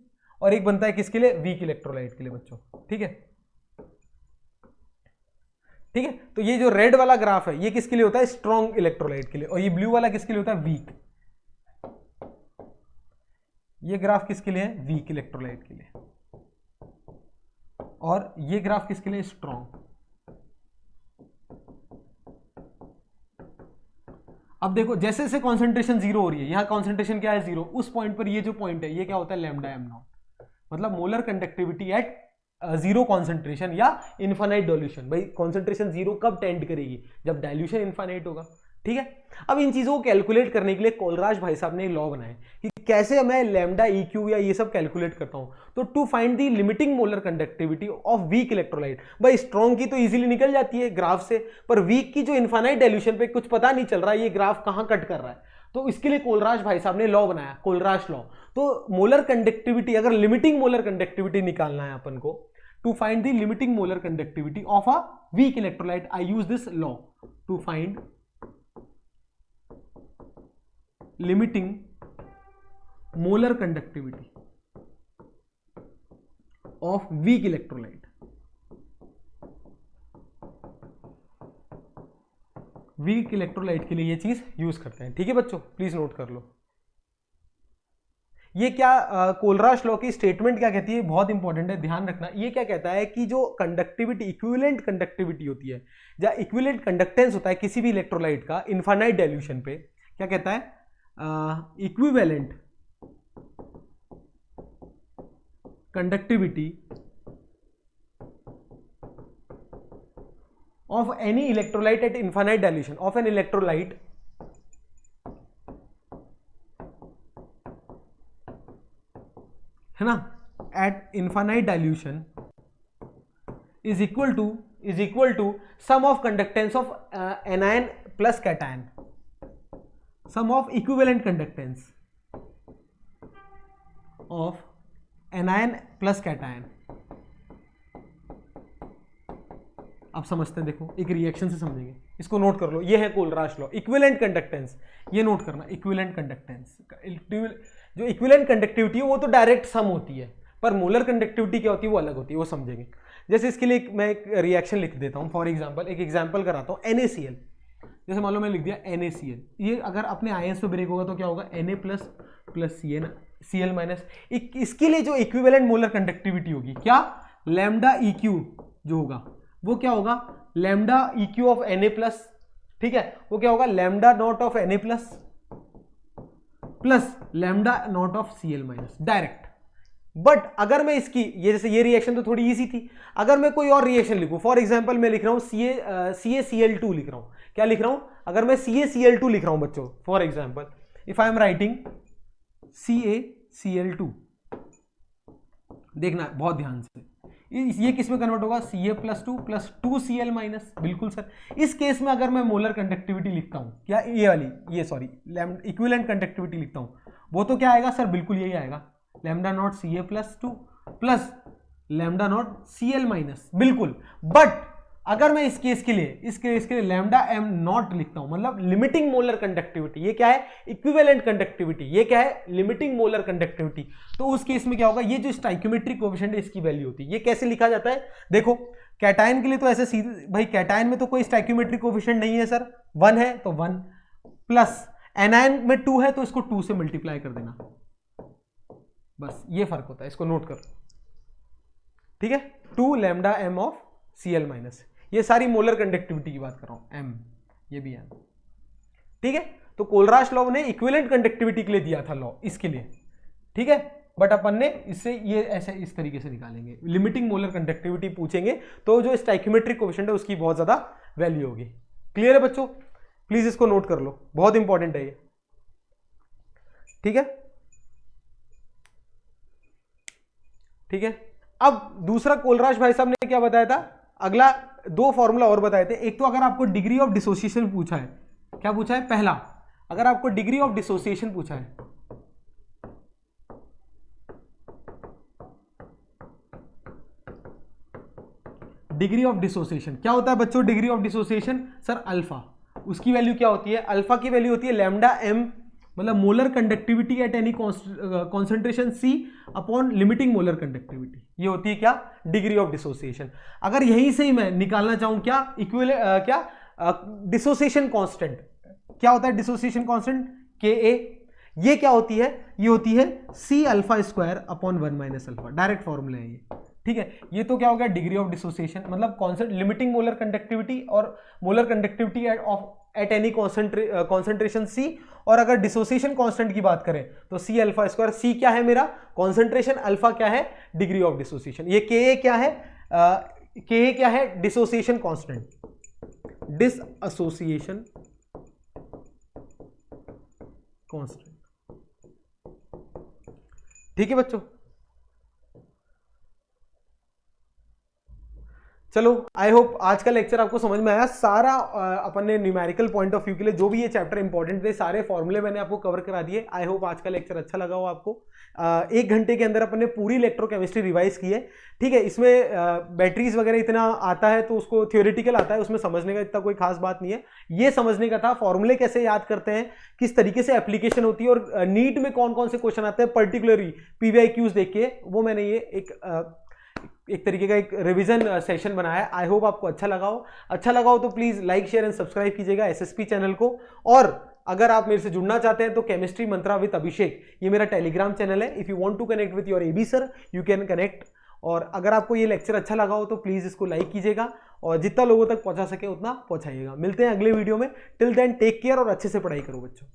और एक बनता है किसके लिए वीक इलेक्ट्रोलाइट के लिए बच्चों। ठीक है, ठीक है, तो ये जो रेड वाला ग्राफ है ये किसके लिए होता है स्ट्रॉन्ग इलेक्ट्रोलाइट के लिए, और ये ब्लू वाला किसके लिए होता है वीक। ये ग्राफ किसके लिए है वीक इलेक्ट्रोलाइट के लिए, और ये ग्राफ किसके लिए स्ट्रॉन्ग। अब देखो जैसे जैसे कॉन्सेंट्रेशन 0 हो रही है, यहां कॉन्सेंट्रेशन क्या है 0, उस पॉइंट पर ये जो पॉइंट है ये क्या होता है लैम्डा एम नॉट, मतलब मोलर कंडक्टिविटी एट 0 कॉन्सेंट्रेशन या इन्फानाइट डाइल्यूशन। भाई कॉन्सेंट्रेशन 0 कब टेंड करेगी जब डाइल्यूशन इन्फानाइट होगा। ठीक है। अब इन चीजों को कैलकुलेट करने के लिए कोलराज भाई साहब ने लॉ बनाए कि कैसे मैं लैम्डा EQ या ये सब कैलकुलेट करता हूं। तो to find the limiting molar conductivity of weak electrolyte, भाई स्ट्रॉन्ग की तो इजीली निकल जाती है ग्राफ से, पर वीक की जो इनफाइनाइट डाइल्यूशन पे कुछ पता नहीं चल रहा है ये ग्राफ कहां कट कर रहा है। तो इसके लिए कोलराज भाई साहब ने लॉ बनाया, कोलराज लॉ। तो मोलर कंडक्टिविटी, अगर लिमिटिंग मोलर कंडक्टिविटी निकालना है अपन को, to find the limiting molar conductivity of a weak electrolyte, I use this law to find limiting molar conductivity of weak electrolyte, weak electrolyte के लिए ये चीज यूज करते हैं। ठीक है बच्चों, प्लीज नोट कर लो। ये क्या कोलराज लॉ की स्टेटमेंट क्या कहती है, बहुत इंपॉर्टेंट है, ध्यान रखना। ये क्या कहता है कि जो कंडक्टिविटी, इक्विवेलेंट कंडक्टिविटी होती है या इक्विवेलेंट कंडक्टेंस होता है किसी भी इलेक्ट्रोलाइट का इनफाइनाइट डाइल्यूशन पे, क्या कहता है, equivalent conductivity of any electrolyte at infinite dilution, of an electrolyte है ना, at infinite dilution is equal to sum of conductance of anion plus cation, sum of equivalent conductance of anion plus cation। अब समझते हैं, देखो एक reaction से समझेंगे, इसको नोट कर लो। ये है कोलराज लॉ, इक्विवेलेंट कंडक्टेंस, ये नोट करना, इक्विवेलेंट कंडक्टेंस। जो इक्विवेलेंट कंडक्टिविटी है वो तो डायरेक्ट सम होती है, पर मोलर कंडक्टिविटी क्या होती है वो अलग होती है, वो समझेंगे। जैसे इसके लिए मैं एक रिएक्शन लिख देता हूं, फॉर एग्जांपल एक एग्जांपल कराता हूं, NaCl। जैसे मान लो मैं लिख दिया NaCl, ये अगर अपने आयंस पे ब्रेक होगा तो क्या होगा, Na प्लस Cl माइनस। इसके लिए जो इक्विवेलेंट मोलर कंडक्टिविटी होगी क्या, लैम्डा EQ जो होगा वो क्या होगा, लैम्डा EQ ऑफ Na+, ठीक है, वो क्या होगा, lambda naught of Na plus lambda naught of Cl minus, direct. But अगर मैं इसकी, ये जैसे ये रिएक्शन तो थोड़ी इजी थी, अगर मैं कोई और रिएक्शन लिखूं, फॉर एग्जांपल मैं लिख रहा हूं CaCl2 लिख रहा हूं, क्या लिख रहा हूं, अगर मैं CaCl2 लिख रहा हूं बच्चों, for example if I am writing CaCl2, देखना बहुत ध्यान से, ये किस में कन्वर्ट होगा, Ca+2 प्लस 2Cl माइनस, बिल्कुल सर। इस केस में अगर मैं मोलर कंडक्टिविटी लिखता हूं, क्या ये वाली, ये सॉरी इक्विवेलेंट कंडक्टिविटी लिखता हूं, वो तो क्या आएगा सर, बिल्कुल यही आएगा, lambda naught Ca+2 plus lambda naught Cl minus, बिल्कुल। बट अगर मैं इस केस के लिए लैम्डा m नॉट लिखता हूं, मतलब लिमिटिंग मोलर कंडक्टिविटी, ये क्या है, इक्विवेलेंट कंडक्टिविटी, ये क्या है, लिमिटिंग मोलर कंडक्टिविटी, तो उस केस में क्या होगा, ये जो स्टाइक्योमेट्रिक कोएफिशिएंट है इसकी वैल्यू होती है। ये कैसे लिखा जाता है, देखो कैटायन के लिए तो ऐसे सीधे, भाई कैटायन में तो कोई स्टाइक्योमेट्रिक कोएफिशिएंट नहीं है सर, 1 है तो 1 प्लस एनायन में 2 है तो इसको 2 से मल्टीप्लाई कर देना, बस ये फर्क होता है, इसको नोट कर, ठीक है। 2 lambda m of Cl minus, ये सारी मोलर कंडक्टिविटी की बात कर रहा हूं, m, ये भी m, ठीक है। तो कोलराज लॉ ने इक्विवेलेंट कंडक्टिविटी के लिए दिया था लॉ, इसके लिए, ठीक है। बट अपन ने इससे ये ऐसे इस तरीके से निकालेंगे, लिमिटिंग मोलर कंडक्टिविटी पूछेंगे तो जो स्टाइक्योमेट्रिक कोएफिशिएंट है उसकी बहुत ज्यादा वैल्यू होगी। क्लियर है बच्चों, प्लीज इसको नोट कर लो, बहुत इंपॉर्टेंट है ये, ठीक है, ठीक है। अब दूसरा कोलराज भाई साहब ने क्या बताया था, अगला 2 फॉर्मूला और बताए थे। एक तो अगर आपको डिग्री ऑफ डिसोसिएशन पूछा है, क्या पूछा है, पहला अगर आपको डिग्री ऑफ डिसोसिएशन पूछा है, डिग्री ऑफ डिसोसिएशन क्या होता है बच्चों, degree of dissociation sir alpha, उसकी वैल्यू क्या होती है, अल्फा की वैल्यू होती है लैम्डा m, मतलब molar conductivity at any concentration C upon limiting molar conductivity, ये होती है क्या, डिग्री ऑफ डिसोसिएशन। अगर यहीं से ही मैं निकालना चाहूं क्या, डिसोसिएशन कांस्टेंट, क्या होता है डिसोसिएशन कांस्टेंट, Ka, ये क्या होती है, ये होती है C⁴ upon 1 minus alpha, direct formula है ये, ठीक है। ये तो क्या हो गया, डिग्री ऑफ डिसोसिएशन, मतलब कॉन्सेंट लिमिटिंग मोलर कंडक्टिविटी और molar conductivity at any concentration C, और अगर डिसोसिएशन कांस्टेंट की बात करें तो C⁴, C क्या है मेरा कॉन्सेंट्रेशन, अल्फा क्या है डिग्री ऑफ डिसोसिएशन, ये Ka क्या है, Ka क्या है डिसोसिएशन कांस्टेंट, डिसएसोसिएशन कांस्टेंट। ठीक है बच्चों, चलो आई होप आज का लेक्चर आपको समझ में आया। सारा अपन ने न्यूमेरिकल पॉइंट ऑफ व्यू के लिए जो भी ये चैप्टर इंपॉर्टेंट थे, सारे फॉर्मूले मैंने आपको कवर करा दिए। आई होप आज का लेक्चर अच्छा लगा हो आपको। 1 घंटे के अंदर अपन ने पूरी इलेक्ट्रोकेमिस्ट्री रिवाइज की है। ठीक है, इसमें बैटरीज वगैरह इतना आता है तो उसको थियोरेटिकल आता है, उसमें समझने का इतना कोई खास बात नहीं है। ये समझने का था फॉर्मूले कैसे याद करते हैं, किस तरीके से एप्लीकेशन होती है, और नीट में कौन कौन से क्वेश्चन आते हैं पर्टिकुलरली पीवीआईक्यूज देख के, वो मैंने ये एक तरीके का एक रिवीजन सेशन बनाया है। आई होप आपको अच्छा लगा हो तो please like share and subscribe कीजिएगा एसएसपी चैनल को। और अगर आप मेरे से जुड़ना चाहते हैं तो केमिस्ट्री मंत्रा विद अभिषेक, ये मेरा टेलीग्राम चैनल है। If you want to connect with your AB sir you can connect. और अगर आपको ये लेक्चर अच्छा लगा हो तो प्लीज इसको लाइक कीजिएगा और जितना लोगों तक पहुंचा सके उतना पहुंचाइएगा। मिलते हैं अगले वीडियो में। टिल देन टेक केयर और अच्छे से पढ़ाई करो बच्चों।